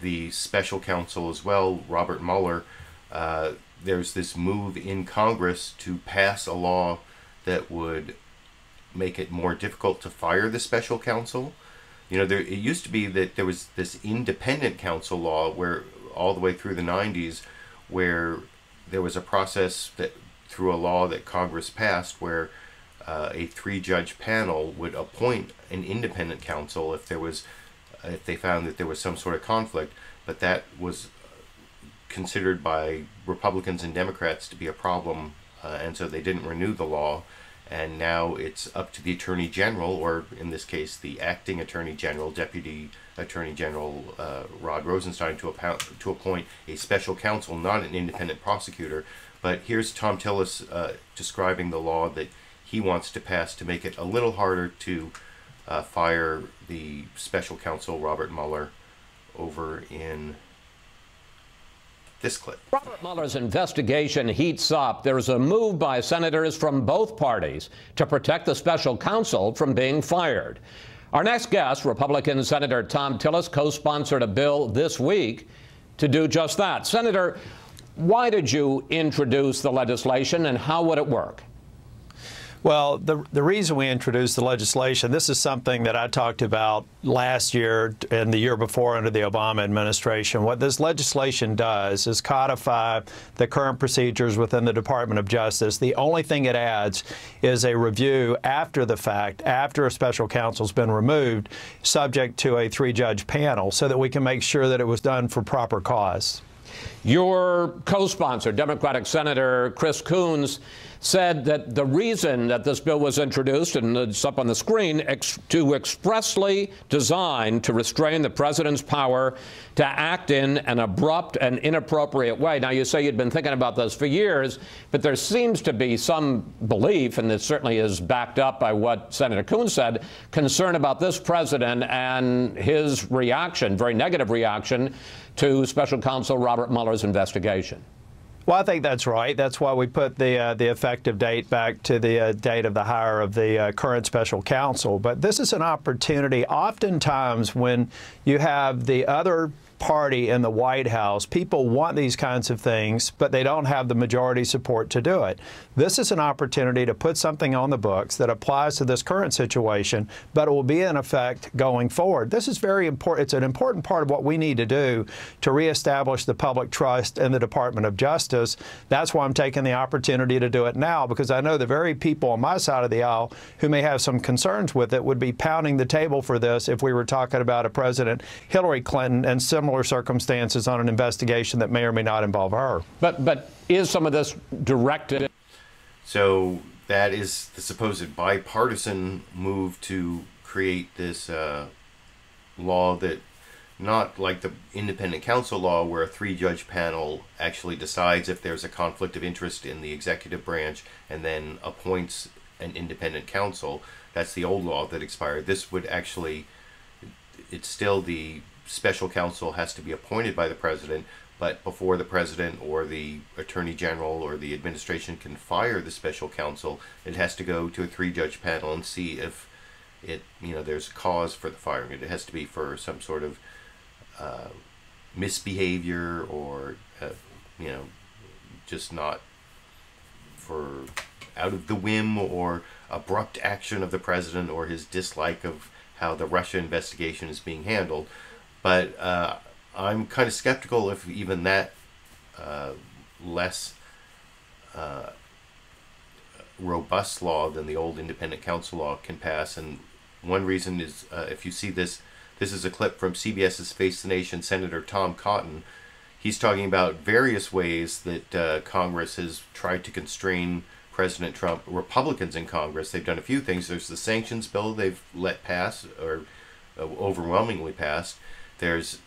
the special counsel as well, Robert Mueller. There's this move in Congress to pass a law that would make it more difficult to fire the special counsel. It used to be that there was this independent counsel law where all the way through the 90s, where there was a process that through a law that Congress passed where a 3-judge panel would appoint an independent counsel if they found that there was some sort of conflict. But that was considered by Republicans and Democrats to be a problem, and so they didn't renew the law. And now it's up to the Attorney General, or in this case the acting Attorney General, Deputy Attorney General Rod Rosenstein, to appoint a special counsel, not an independent prosecutor. But here's Thom Tillis describing the law that he wants to pass to make it a little harder to fire the special counsel Robert Mueller over in this clip.
Robert Mueller's investigation heats up. There's a move by senators from both parties to protect the special counsel from being fired. Our next guest, Republican Senator Thom Tillis, co-sponsored a bill this week to do just that. Senator, why did you introduce the legislation and how would it work?
Well, the reason we introduced the legislation, this is something that I talked about last year and the year before under the Obama administration. What this legislation does is codify the current procedures within the Department of Justice. The only thing it adds is a review after the fact, after a special counsel's been removed, subject to a 3-judge panel, so that we can make sure that it was done for proper cause.
Your co-sponsor, Democratic Senator Chris Coons, said that the reason that this bill was introduced, and it's up on the screen, to expressly designed to restrain the president's power to act in an abrupt and inappropriate way. Now, you say you'd been thinking about this for years, but there seems to be some belief, and it certainly is backed up by what Senator Coons said, concern about this president and his reaction, very negative reaction, to Special Counsel Robert Mueller's investigation.
Well, I think that's right. That's why we put the effective date back to the date of the hire of the current special counsel. But this is an opportunity. Oftentimes when you have the other party in the White House, people want these kinds of things, but they don't have the majority support to do it. This is an opportunity to put something on the books that applies to this current situation, but it will be in effect going forward. This is very important. It's an important part of what we need to do to reestablish the public trust in the Department of Justice. That's why I'm taking the opportunity to do it now, because I know the very people on my side of the aisle who may have some concerns with it would be pounding the table for this if we were talking about a President Hillary Clinton and similar circumstances on an investigation that may or may not involve her.
But is some of this directed?
So that is the supposed bipartisan move to create this law that, not like the independent counsel law where a 3-judge panel actually decides if there's a conflict of interest in the executive branch and then appoints an independent counsel. That's the old law that expired. This would actually, it's still the special counsel has to be appointed by the president, but before the president or the attorney general or the administration can fire the special counsel, it has to go to a 3-judge panel and see if there's cause for the firing. It has to be for some sort of misbehavior or just not for out of the whim or abrupt action of the president or his dislike of how the Russia investigation is being handled. But I'm kind of skeptical if even that less robust law than the old independent counsel law can pass. And one reason is, if you see this is a clip from CBS's Face the Nation Senator Thom Cotton. He's talking about various ways that Congress has tried to constrain President Trump. Republicans in Congress, they've done a few things. There's the sanctions bill they've let pass, or overwhelmingly passed. There's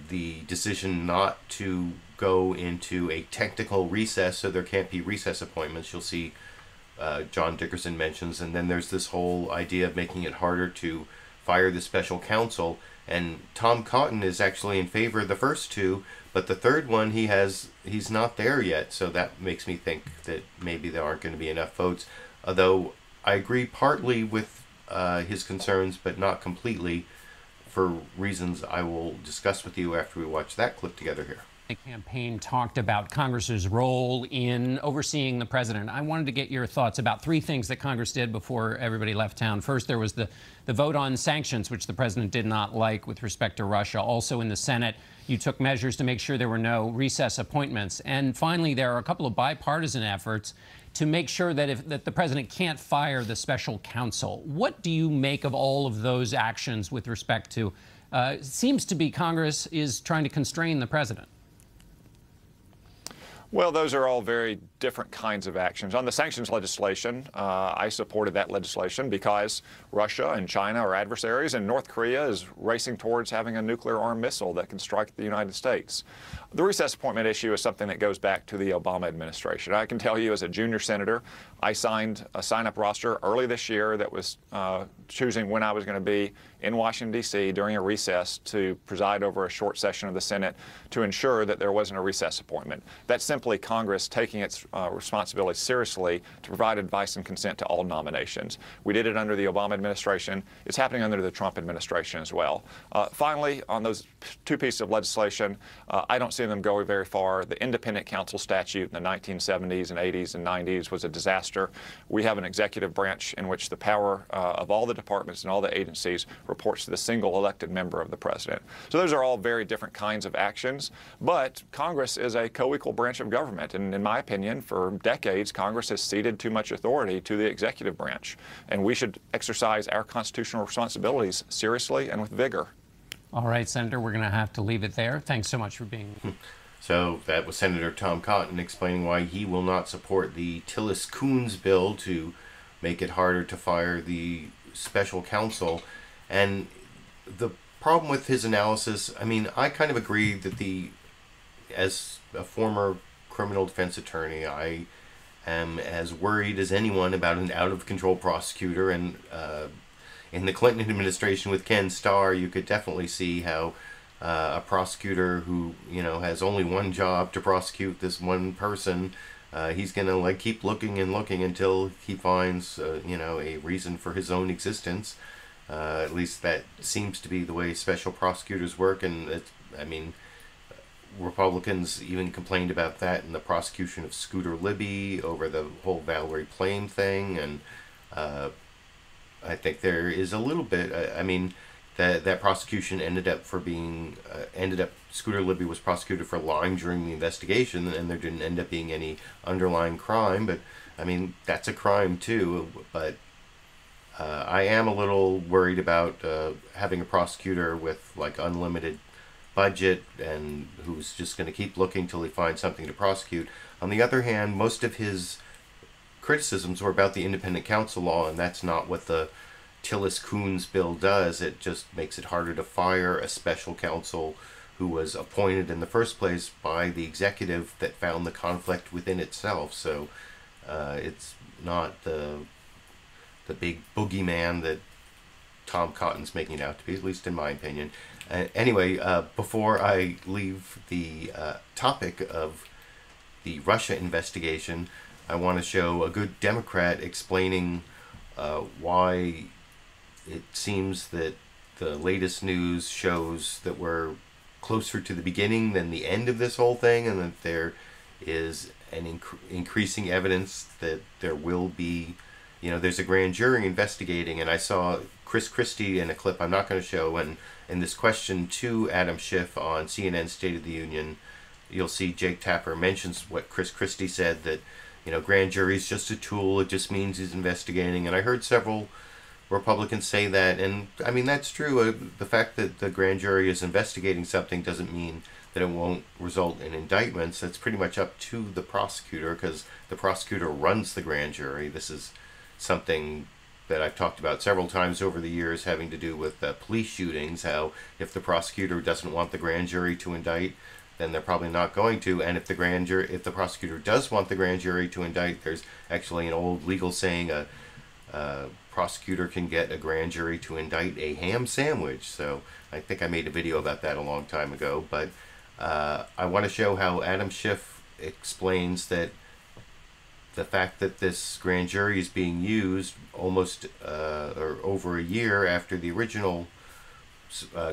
the decision not to go into a technical recess, so there can't be recess appointments. You'll see John Dickerson mentions. And then there's this whole idea of making it harder to fire the special counsel. And Thom Cotton is actually in favor of the first two, but the third one he's not there yet. So that makes me think that maybe there aren't going to be enough votes. Although I agree partly with his concerns, but not completely, for reasons I will discuss with you after we watch that clip together here.
The campaign talked about Congress's role in overseeing the president. I wanted to get your thoughts about three things that Congress did before everybody left town. First, there was the vote on sanctions, which the president did not like with respect to Russia. Also in the Senate, you took measures to make sure there were no recess appointments. And finally, there are a couple of bipartisan efforts to make sure that the president can't fire the special counsel. What do you make of all of those actions with respect to, it seems to be Congress is trying to constrain the president?
Well, those are all very different kinds of actions. On the sanctions legislation, I supported that legislation because Russia and China are adversaries, and North Korea is racing towards having a nuclear-armed missile that can strike the United States. The recess appointment issue is something that goes back to the Obama administration. I can tell you, as a junior senator, I signed a sign-up roster early this year that was choosing when I was going to be in Washington, D.C. during a recess to preside over a short session of the Senate to ensure that there wasn't a recess appointment. That's simply Congress taking its responsibility seriously to provide advice and consent to all nominations. We did it under the Obama administration. It's happening under the Trump administration as well. Finally, on those two pieces of legislation, I don't see them going very far. The independent counsel statute in the 1970s and 80s and 90s was a disaster. We have an executive branch in which the power of all the departments and all the agencies reports to the single elected member of the president. So those are all very different kinds of actions, but Congress is a co-equal branch of government, and in my opinion, for decades, Congress has ceded too much authority to the executive branch, and we should exercise our constitutional responsibilities seriously and with vigor.
All right, Senator, we're going to have to leave it there. Thanks so much for being here.
So that was Senator Thom Cotton explaining why he will not support the Tillis-Coons bill to make it harder to fire the special counsel. And the problem with his analysis, I mean, I kind of agree that as a former criminal defense attorney, I am as worried as anyone about an out-of-control prosecutor. And in the Clinton administration with Ken Starr, you could definitely see how a prosecutor who, has only one job to prosecute this one person, he's going to keep looking and looking until he finds, a reason for his own existence. At least that seems to be the way special prosecutors work. And Republicans even complained about that in the prosecution of Scooter Libby over the whole Valerie Plame thing. And I think there is a little bit, that prosecution ended up Scooter Libby was prosecuted for lying during the investigation, and there didn't end up being any underlying crime. But that's a crime too. But I am a little worried about having a prosecutor with unlimited budget and who's just going to keep looking till he finds something to prosecute. On the other hand, most of his criticisms were about the independent counsel law, and that's not what the Tillis-Coons bill does. It just makes it harder to fire a special counsel who was appointed in the first place by the executive that found the conflict within itself. So it's not the big boogeyman that Thom Cotton's making it out to be, at least in my opinion. Anyway, before I leave the topic of the Russia investigation, I want to show a good Democrat explaining why it seems that the latest news shows that we're closer to the beginning than the end of this whole thing, and that there is an increasing evidence that there will be, there's a grand jury investigating. And I saw Chris Christie in a clip I'm not going to show, and in this question to Adam Schiff on CNN State of the Union, you'll see Jake Tapper mentions what Chris Christie said, that you know, grand jury is just a tool. It just means he's investigating. And I heard several Republicans say that, and I mean, that's true. The fact that the grand jury is investigating something doesn't mean that it won't result in indictments. That's pretty much up to the prosecutor, because the prosecutor runs the grand jury. This is something that I've talked about several times over the years, having to do with police shootings, how if the prosecutor doesn't want the grand jury to indict, then they're probably not going to. And if the prosecutor does want the grand jury to indict, there's actually an old legal saying, a prosecutor can get a grand jury to indict a ham sandwich. So I think I made a video about that a long time ago, but I want to show how Adam Schiff explains that the fact that this grand jury is being used almost or over a year after the original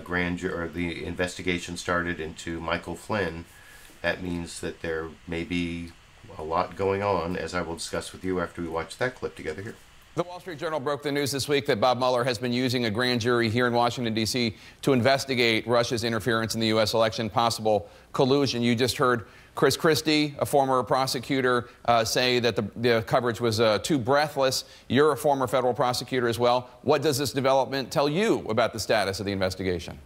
grand jury, or the investigation started into Michael Flynn, that means that there may be a lot going on, as I will discuss with you after we watch that clip together here.
The Wall Street Journal broke the news this week that Bob Mueller has been using a grand jury here in Washington, D.C. to investigate Russia's interference in the U.S. election, possible collusion. You just heard Chris Christie, a former prosecutor, say that the coverage was too breathless. You're a former federal prosecutor as well. What does this development tell you about the status of the investigation?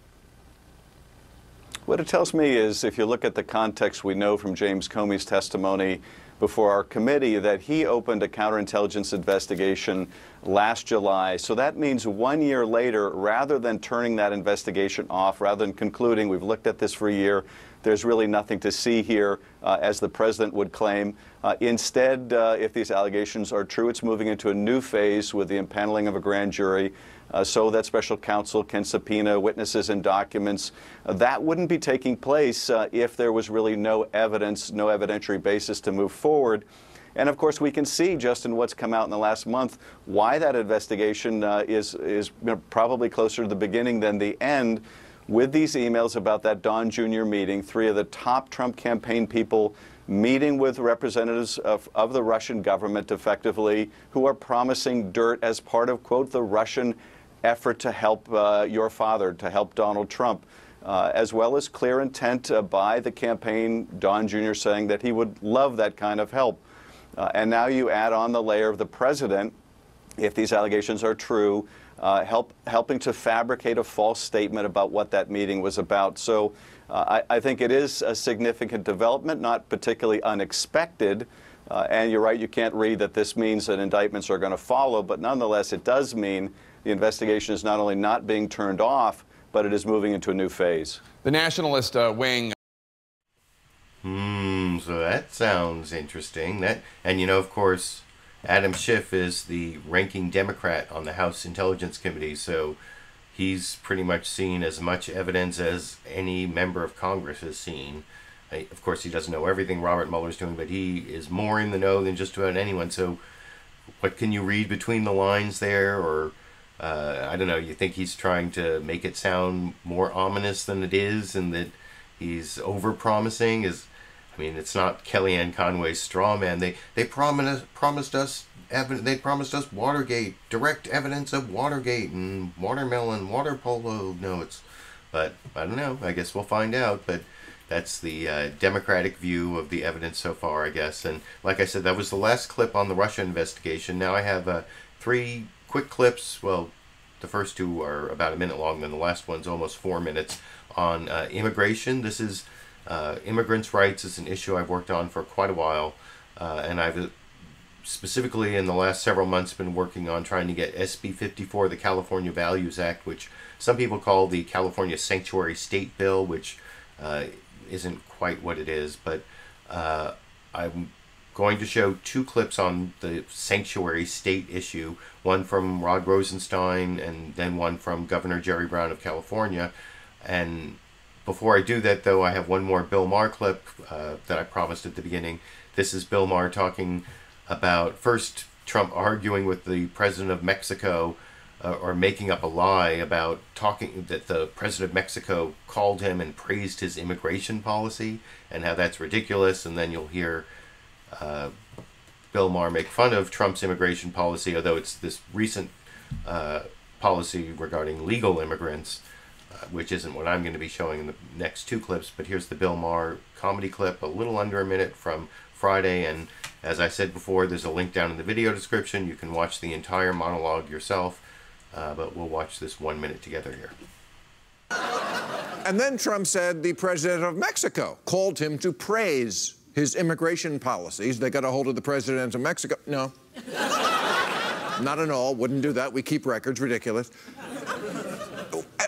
What it tells me is, if you look at the context, we know from James Comey's testimony before our committee that he opened a counterintelligence investigation last July. So that means 1 year later, rather than turning that investigation off, rather than concluding we've looked at this for a year, there's really nothing to see here, as the president would claim. Instead, if these allegations are true, it's moving into a new phase with the impaneling of a grand jury so that special counsel can subpoena witnesses and documents. That wouldn't be taking place if there was really no evidence, no evidentiary basis to move forward. And of course, we can see just in what's come out in the last month why that investigation is probably closer to the beginning than the end. With these emails about that Don Jr. meeting, 3 of the top Trump campaign people meeting with representatives of the Russian government effectively, who are promising dirt as part of, quote, the Russian effort to help your father, to help Donald Trump, as well as clear intent by the campaign, Don Jr. saying that he would love that kind of help. And now you add on the layer of the president, if these allegations are true, helping to fabricate a false statement about what that meeting was about. So I think it is a significant development, not particularly unexpected. And you're right, you can't read that this means that indictments are going to follow, but nonetheless, it does mean the investigation is not only not being turned off, but it is moving into a new phase.
The nationalist wing.
So that sounds interesting. And you know, of course, Adam Schiff is the ranking Democrat on the House Intelligence Committee, so he's pretty much seen as much evidence as any member of Congress has seen. Of course, he doesn't know everything Robert Mueller's doing, but he is more in the know than just about anyone. So what can you read between the lines there? Or, I don't know, you think he's trying to make it sound more ominous than it is, and that he's over-promising? I mean, it's not Kellyanne Conway's straw man. They promised us Watergate, direct evidence of Watergate and watermelon, water polo. No, but I don't know. I guess we'll find out. But that's the Democratic view of the evidence so far, I guess. And like I said, that was the last clip on the Russia investigation. Now I have 3 quick clips. Well, the first 2 are about a minute long, and the last one's almost 4 minutes on immigration. This is immigrants' rights is an issue I've worked on for quite a while, and I've specifically in the last several months been working on trying to get SB 54, the California Values Act, which some people call the California Sanctuary State Bill, which isn't quite what it is, but I'm going to show 2 clips on the sanctuary state issue, one from Rod Rosenstein and then one from Governor Jerry Brown of California. And before I do that, though, I have one more Bill Maher clip that I promised at the beginning. This is Bill Maher talking about, first, Trump arguing with the president of Mexico, or making up a lie about talking that the president of Mexico called him and praised his immigration policy, and how that's ridiculous. And then you'll hear Bill Maher make fun of Trump's immigration policy, although it's this recent policy regarding legal immigrants, which isn't what I'm going to be showing in the next 2 clips. But here's the Bill Maher comedy clip, a little under a minute, from Friday, and As I said before, there's a link down in the video description. You can watch the entire monologue yourself, but we'll watch this 1 minute together here.
And then Trump said the president of Mexico called him to praise his immigration policies. They got a hold of the president of Mexico. No. Not at all. Wouldn't do that. We keep records. Ridiculous.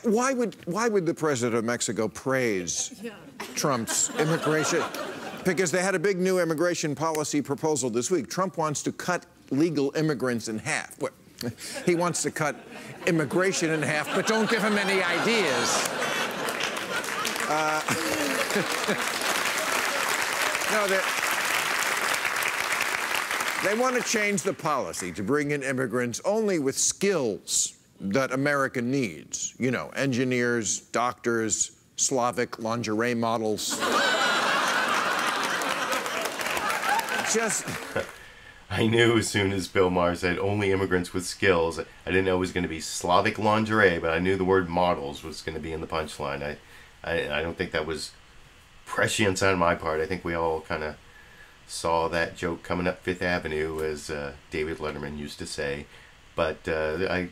Why would the president of Mexico praise Trump's immigration? Because they had a big new immigration policy proposal this week. Trump wants to cut legal immigrants in half. What? He wants to cut immigration in half, but don't give him any ideas. No, they want to change the policy to bring in immigrants only with skills that America needs. You know, engineers, doctors, Slavic lingerie models.
I knew as soon as Bill Maher said only immigrants with skills. I didn't know it was going to be Slavic lingerie, but I knew the word models was going to be in the punchline. I don't think that was prescience on my part. I think we all kind of saw that joke coming up Fifth Avenue, as David Letterman used to say. But I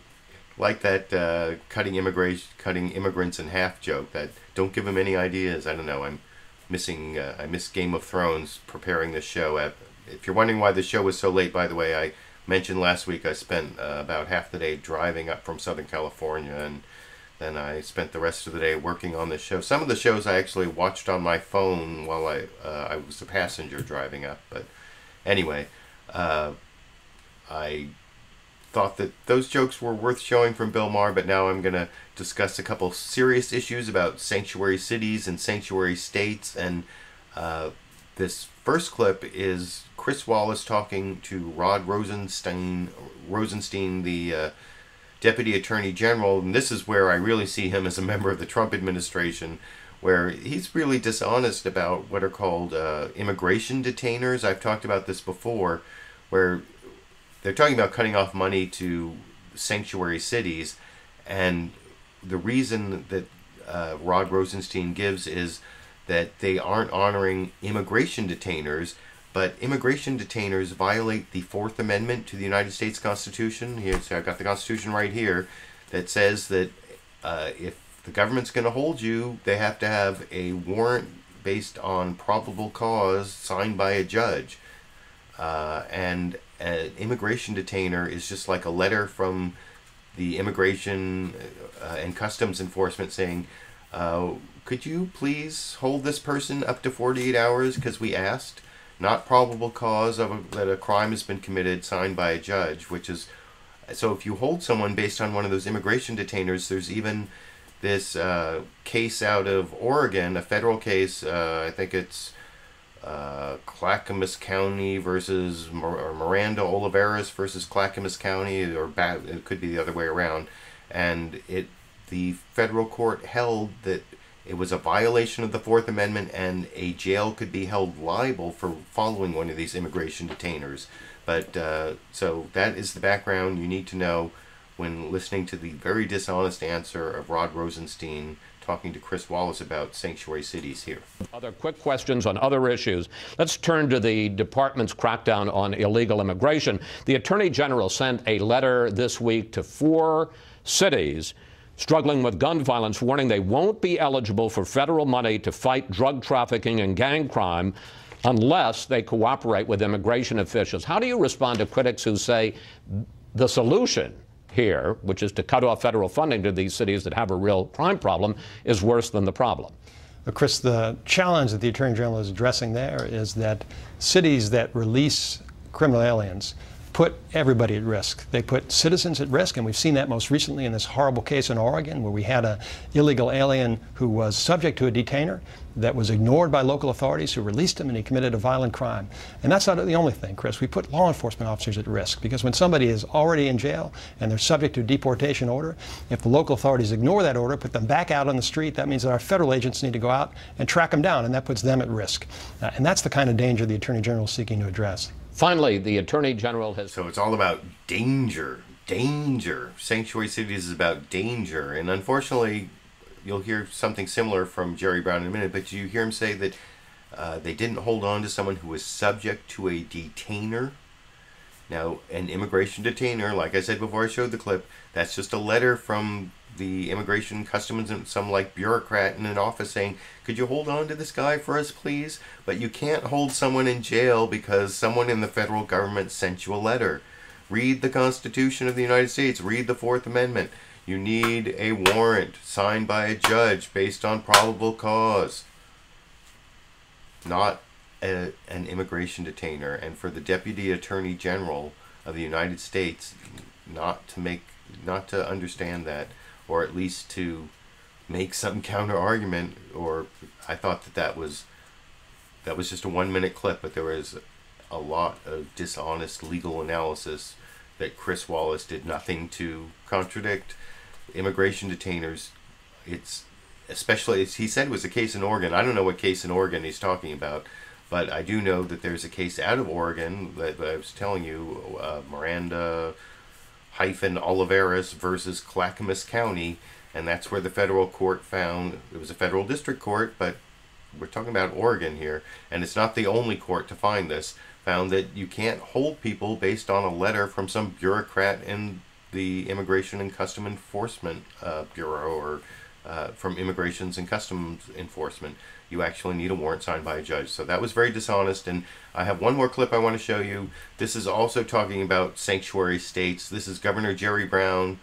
like that cutting immigrants in half joke. That don't give them any ideas. I don't know. I miss Game of Thrones preparing this show. If you're wondering why the show was so late, by the way, I mentioned last week I spent about half the day driving up from Southern California, and then I spent the rest of the day working on this show. Some of the shows I actually watched on my phone while I was a passenger driving up. But anyway, I thought that those jokes were worth showing from Bill Maher, but now I'm going to discuss a couple serious issues about sanctuary cities and sanctuary states. And this first clip is Chris Wallace talking to Rod Rosenstein, the Deputy Attorney General, and this is where I really see him as a member of the Trump administration, where he's really dishonest about what are called immigration detainers. I've talked about this before, where they're talking about cutting off money to sanctuary cities, and the reason that Rod Rosenstein gives is that they aren't honoring immigration detainers, but immigration detainers violate the Fourth Amendment to the United States Constitution. Here, so I've got the Constitution right here that says that if the government's going to hold you, they have to have a warrant based on probable cause signed by a judge. And an immigration detainer is just like a letter from the Immigration and Customs Enforcement saying, could you please hold this person up to 48 hours because we asked? Not probable cause that a crime has been committed, signed by a judge, which is... So if you hold someone based on one of those immigration detainers, there's even this case out of Oregon, a federal case, I think it's Clackamas County versus Miranda Olivares versus Clackamas County, or it could be the other way around. And the federal court held that it was a violation of the Fourth Amendment, and a jail could be held liable for following one of these immigration detainers. But so that is the background you need to know when listening to the very dishonest answer of Rod Rosenstein talking to Chris Wallace about sanctuary cities here.
Other quick questions on other issues. Let's turn to the department's crackdown on illegal immigration. The Attorney General sent a letter this week to 4 cities struggling with gun violence, warning they won't be eligible for federal money to fight drug trafficking and gang crime unless they cooperate with immigration officials. How do you respond to critics who say the solution here, which is to cut off federal funding to these cities that have a real crime problem, is worse than the problem?
Chris, the challenge that the Attorney General is addressing there is that cities that release criminal aliens put everybody at risk. They put citizens at risk, and we've seen that most recently in this horrible case in Oregon where we had an illegal alien who was subject to a detainer that was ignored by local authorities, who released him, and he committed a violent crime. And that's not the only thing, Chris. We put law enforcement officers at risk because when somebody is already in jail and they're subject to a deportation order, if the local authorities ignore that order, put them back out on the street, that means that our federal agents need to go out and track them down, and that puts them at risk. And that's the kind of danger the Attorney General is seeking to address.
Finally, the Attorney General has...
So it's all about danger. Danger. Sanctuary cities is about danger. And unfortunately, you'll hear something similar from Jerry Brown in a minute, but you hear him say that They didn't hold on to someone who was subject to a detainer. Now, an immigration detainer, like I said before I showed the clip, that's just a letter from the Immigration Customs and some like bureaucrat in an office saying, could you hold on to this guy for us, please? But you can't hold someone in jail because someone in the federal government sent you a letter. Read the Constitution of the United States. Read the Fourth Amendment. You need a warrant signed by a judge based on probable cause, not an immigration detainer. And for the Deputy Attorney General of the United States not to understand that, or at least to make some counter argument, or I thought that was just a 1-minute clip, but there was a lot of dishonest legal analysis that Chris Wallace did nothing to contradict. Immigration detainers, especially, he said it was a case in Oregon. I don't know what case in Oregon he's talking about, but I do know that there's a case out of Oregon that I was telling you, Miranda-Oliveras versus Clackamas County, and that's where the federal court found, it was a federal district court, but we're talking about Oregon here, and it's not the only court to find this, found that you can't hold people based on a letter from some bureaucrat in the Immigration and Customs Enforcement Bureau, or from Immigrations and Customs Enforcement. You actually need a warrant signed by a judge. So that was very dishonest. And I have one more clip I want to show you. This is also talking about sanctuary states. This is Governor Jerry Brown,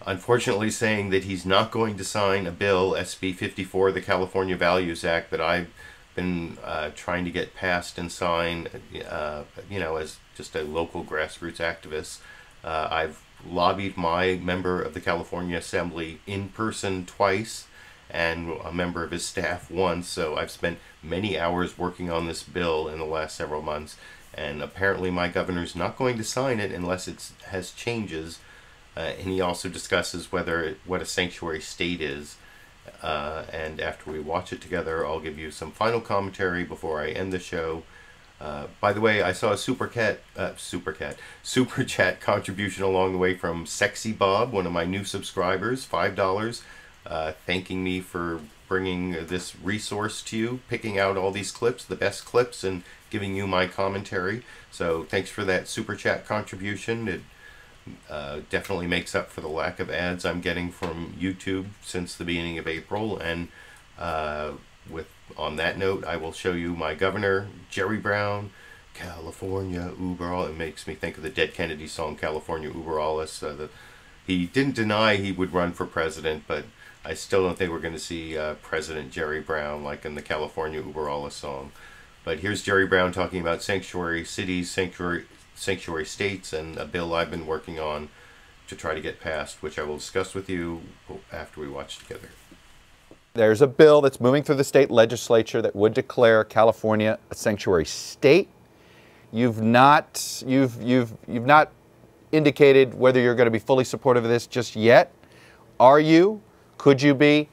unfortunately saying that he's not going to sign a bill, SB 54, the California Values Act, that I've been trying to get passed and signed, you know, as just a local grassroots activist. I've lobbied my member of the California Assembly in person twice, and a member of his staff once, so I've spent many hours working on this bill in the last several months, and apparently my governor's not going to sign it unless it has changes, and he also discusses what a sanctuary state is, and after we watch it together, I'll give you some final commentary before I end the show. By the way, I saw a super chat contribution along the way from Sexy Bob, one of my new subscribers, $5, thanking me for bringing this resource to you, picking out all these clips, the best clips, and giving you my commentary. So thanks for that super chat contribution. It definitely makes up for the lack of ads I'm getting from YouTube since the beginning of April. And on that note, I will show you my governor, Jerry Brown, California Uber All. It makes me think of the Dead Kennedy song, California Uber Alles. He didn't deny he would run for president, but I still don't think we're going to see President Jerry Brown like in the California Uber Alles song. But here's Jerry Brown talking about sanctuary cities, sanctuary states, and a bill I've been working on to try to get passed, which I will discuss with you after we watch together.
There's a bill that's moving through the state legislature that would declare California a sanctuary state. You've not indicated whether you're going to be fully supportive of this just yet. Are you? Could you be?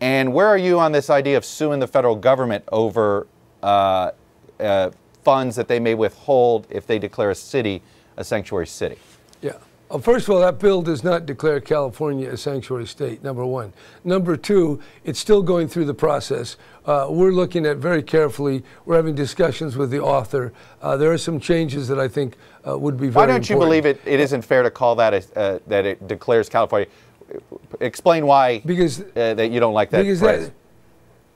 And where are you on this idea of suing the federal government over funds that they may withhold if they declare a city a sanctuary city?
Yeah. First of all, that bill does not declare California a sanctuary state, number one. Number two, it's still going through the process. We're looking at very carefully. We're having discussions with the author. There are some changes that I think would be very important.
Why don't you believe it isn't fair to call that that it declares California? Explain why that you don't like that phrase.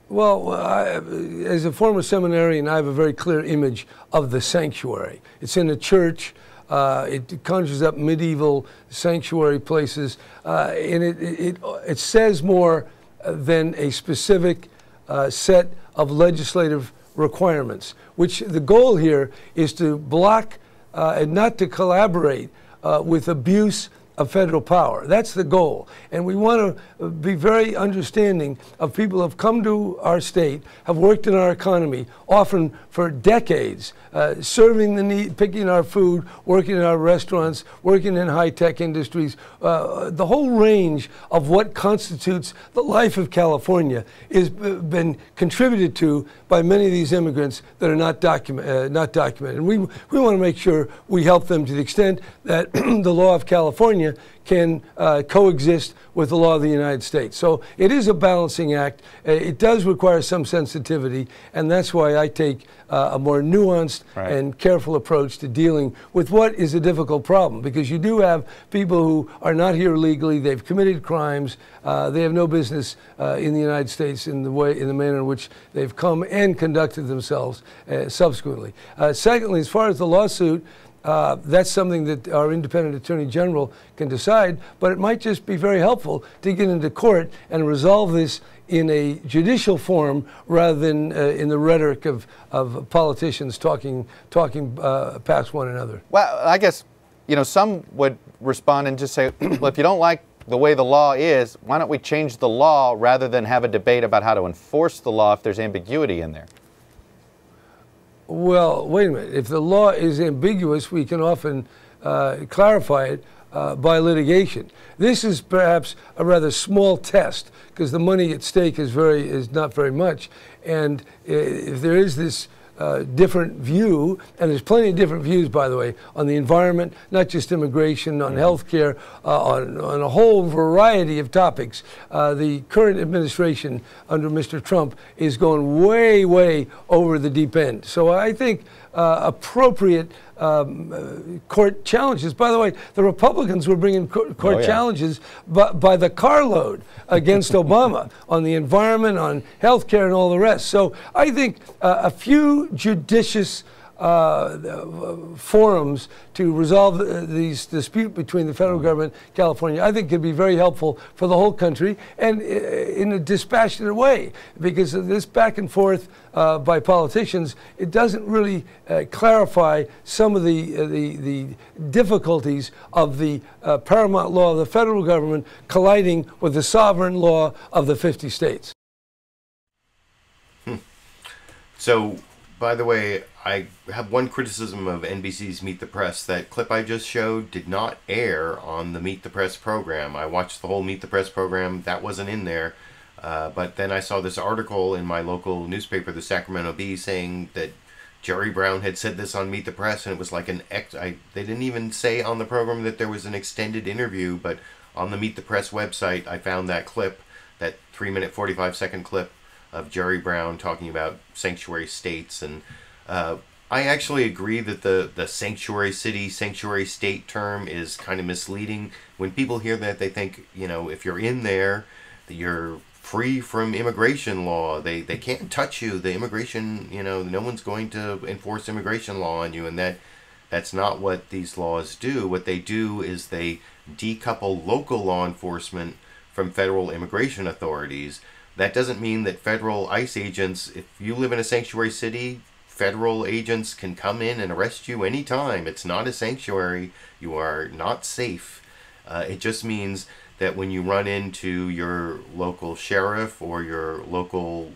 Well, as a former seminarian, I have a very clear image of the sanctuary. It's in a church. It conjures up medieval sanctuary places, and it says more than a specific set of legislative requirements, which the goal here is to block and not to collaborate with abuse of federal power. That's the goal. And we want to be very understanding of people who have come to our state, have worked in our economy, often for decades, serving the need, picking our food, working in our restaurants, working in high-tech industries. The whole range of what constitutes the life of California has been contributed to by many of these immigrants that are not documented. And we want to make sure we help them to the extent that the law of California California can coexist with the law of the United States. So it is a balancing act. It does require some sensitivity, and that's why I take a more nuanced and careful approach to dealing with what is a difficult problem, because you do have people who are not here legally, they've committed crimes, they have no business in the United States in the manner in which they've come and conducted themselves subsequently. Secondly, as far as the lawsuit, that's something that our independent Attorney General can decide, but it might just be very helpful to get into court and resolve this in a judicial form rather than in the rhetoric of politicians talking past one another.
Well, I guess, you know, some would respond and just say, well, if you don't like the way the law is, why don't we change the law rather than have a debate about how to enforce the law if there's ambiguity in there?
Well, wait a minute. If the law is ambiguous, we can often clarify it by litigation. This is perhaps a rather small test because the money at stake is not very much. And if there is this different view, and there's plenty of different views, by the way, on the environment, not just immigration, on health care, on a whole variety of topics. The current administration under Mr. Trump is going way, way over the deep end. So I think appropriate court challenges. By the way, the Republicans were bringing court challenges by the carload against Obama on the environment, on health care, and all the rest. So I think a few judicious forums to resolve these dispute between the federal government and California, I think could be very helpful for the whole country and in a dispassionate way, because this back and forth by politicians, it doesn't really clarify some of the difficulties of the paramount law of the federal government colliding with the sovereign law of the 50 states.
So, by the way, I have one criticism of NBC's Meet the Press. That clip I just showed did not air on the Meet the Press program. I watched the whole Meet the Press program. That wasn't in there. But then I saw this article in my local newspaper, the Sacramento Bee, saying that Jerry Brown had said this on Meet the Press, and it was like they didn't even say on the program that there was an extended interview, but on the Meet the Press website, I found that clip, that 3-minute, 45-second clip of Jerry Brown talking about sanctuary states. And I actually agree that the sanctuary city, sanctuary state term is kind of misleading. When people hear that, they think, you know, if you're in there, that you're free from immigration law. They can't touch you. The immigration, you know, no one's going to enforce immigration law on you. And that's not what these laws do. What they do is they decouple local law enforcement from federal immigration authorities. That doesn't mean that federal ICE agents, if you live in a sanctuary city, federal agents can come in and arrest you anytime. It's not a sanctuary. You are not safe. It just means that when you run into your local sheriff or your local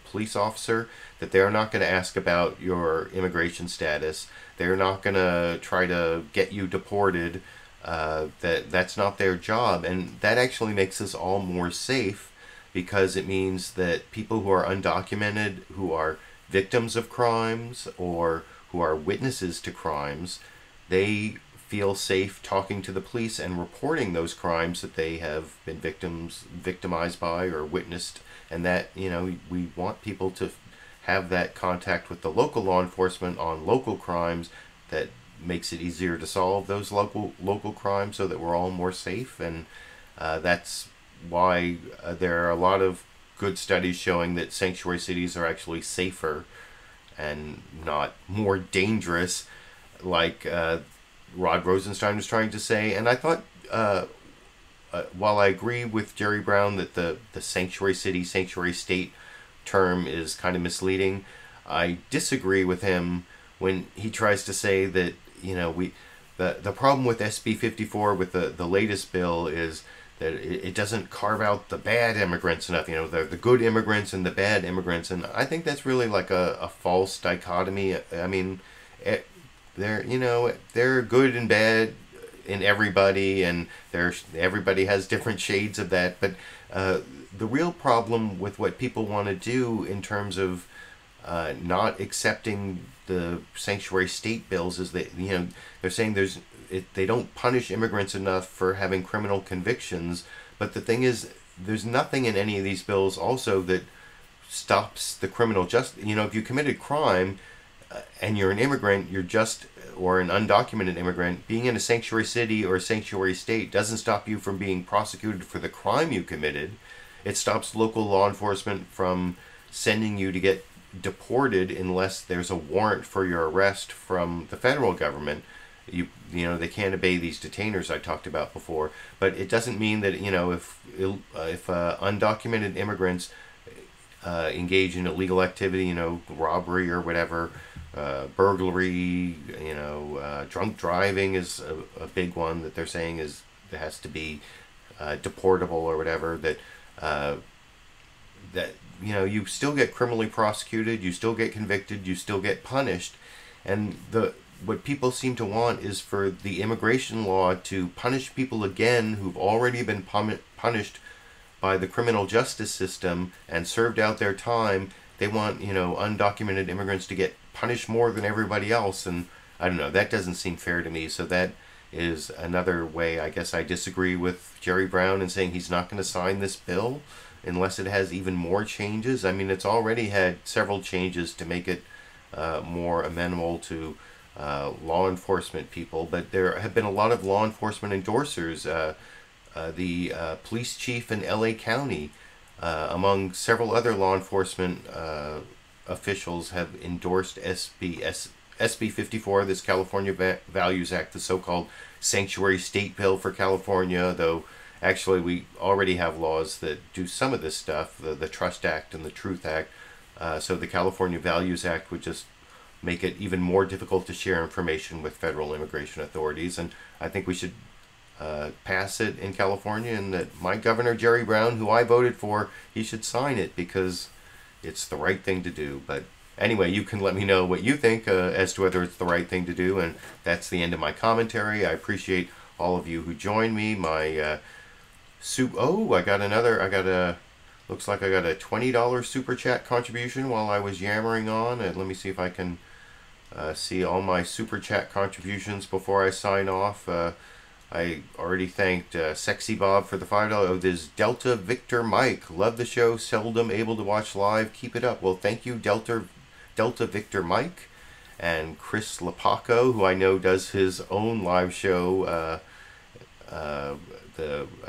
police officer, that they're not going to ask about your immigration status. They're not going to try to get you deported. That's not their job. And that actually makes us all more safe, because it means that people who are undocumented, who are victims of crimes or who are witnesses to crimes, they feel safe talking to the police and reporting those crimes that they have been victimized by or witnessed. And that, you know, we want people to have that contact with the local law enforcement on local crimes. That makes it easier to solve those local crimes so that we're all more safe. And that's why there are a lot of good studies showing that sanctuary cities are actually safer and not more dangerous, like Rod Rosenstein was trying to say. And I thought, while I agree with Jerry Brown that the sanctuary city, sanctuary state term is kind of misleading, I disagree with him when he tries to say that, you know, the problem with SB 54, with the latest bill, is that it doesn't carve out the bad immigrants enough, you know, the good immigrants and the bad immigrants. And I think that's really like a false dichotomy. I mean, they're good and bad in everybody, and everybody has different shades of that. But the real problem with what people want to do in terms of not accepting the sanctuary state bills is that, you know, they're saying they don't punish immigrants enough for having criminal convictions. But the thing is, there's nothing in any of these bills also that stops the criminal justice. You know, if you committed crime and you're an immigrant, or an undocumented immigrant, being in a sanctuary city or a sanctuary state doesn't stop you from being prosecuted for the crime you committed. It stops local law enforcement from sending you to get deported unless there's a warrant for your arrest from the federal government. You know, they can't obey these detainers I talked about before. But it doesn't mean that, you know, if undocumented immigrants engage in illegal activity, you know, robbery or whatever, burglary, you know, drunk driving is a big one that they're saying has to be deportable or whatever, that you know, you still get criminally prosecuted, you still get convicted, you still get punished. And what people seem to want is for the immigration law to punish people again who've already been punished by the criminal justice system and served out their time. They want, you know, undocumented immigrants to get punished more than everybody else. And I don't know, that doesn't seem fair to me. So that is another way I guess I disagree with Jerry Brown in saying he's not going to sign this bill unless it has even more changes. I mean, it's already had several changes to make it more amenable to law enforcement people, but there have been a lot of law enforcement endorsers. The police chief in LA County, among several other law enforcement officials, have endorsed SB 54, this California Values Act, the so-called sanctuary state bill for California, though actually we already have laws that do some of this stuff, the Trust Act and the Truth Act. So the California Values Act would just make it even more difficult to share information with federal immigration authorities. And I think we should pass it in California, and that my governor, Jerry Brown, who I voted for, he should sign it because it's the right thing to do. But anyway, you can let me know what you think as to whether it's the right thing to do. And that's the end of my commentary. I appreciate all of you who joined me. My looks like I got a $20 super chat contribution while I was yammering on. And let me see if I can see all my super chat contributions before I sign off. I already thanked Sexy Bob for the $5. Oh, there's Delta Victor Mike. Love the show. Seldom able to watch live. Keep it up. Well, thank you, Delta Victor Mike. And Chris Lapaco, who I know does his own live show. I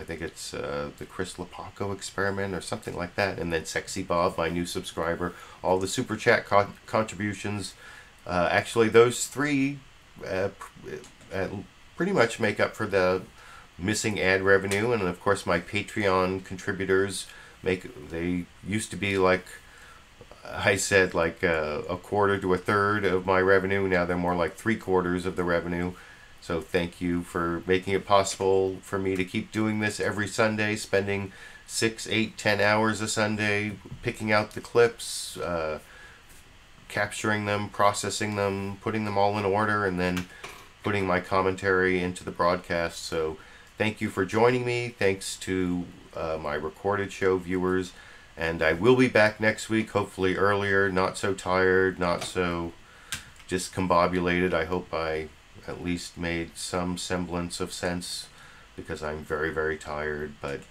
think it's the Chris Lapaco Experiment or something like that. And then Sexy Bob, my new subscriber. All the super chat contributions. Actually, those three pretty much make up for the missing ad revenue. And of course, my Patreon contributors they used to be, like I said, like a quarter to a third of my revenue. Now they're more like 3/4 of the revenue. So thank you for making it possible for me to keep doing this every Sunday, spending 6, 8, 10 hours a Sunday, picking out the clips, capturing them, processing them, putting them all in order, and then putting my commentary into the broadcast. So thank you for joining me. Thanks to my recorded show viewers. And I will be back next week, hopefully earlier, not so tired, not so discombobulated. I hope I at least made some semblance of sense, because I'm very, very tired. But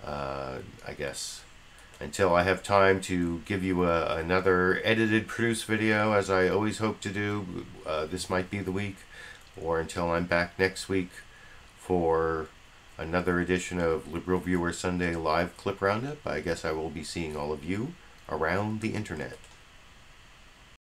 I guess until I have time to give you another edited, produced video, as I always hope to do, this might be the week. Or until I'm back next week for another edition of LiberalViewer Sunday Live Clip Roundup, I guess I will be seeing all of you around the internet.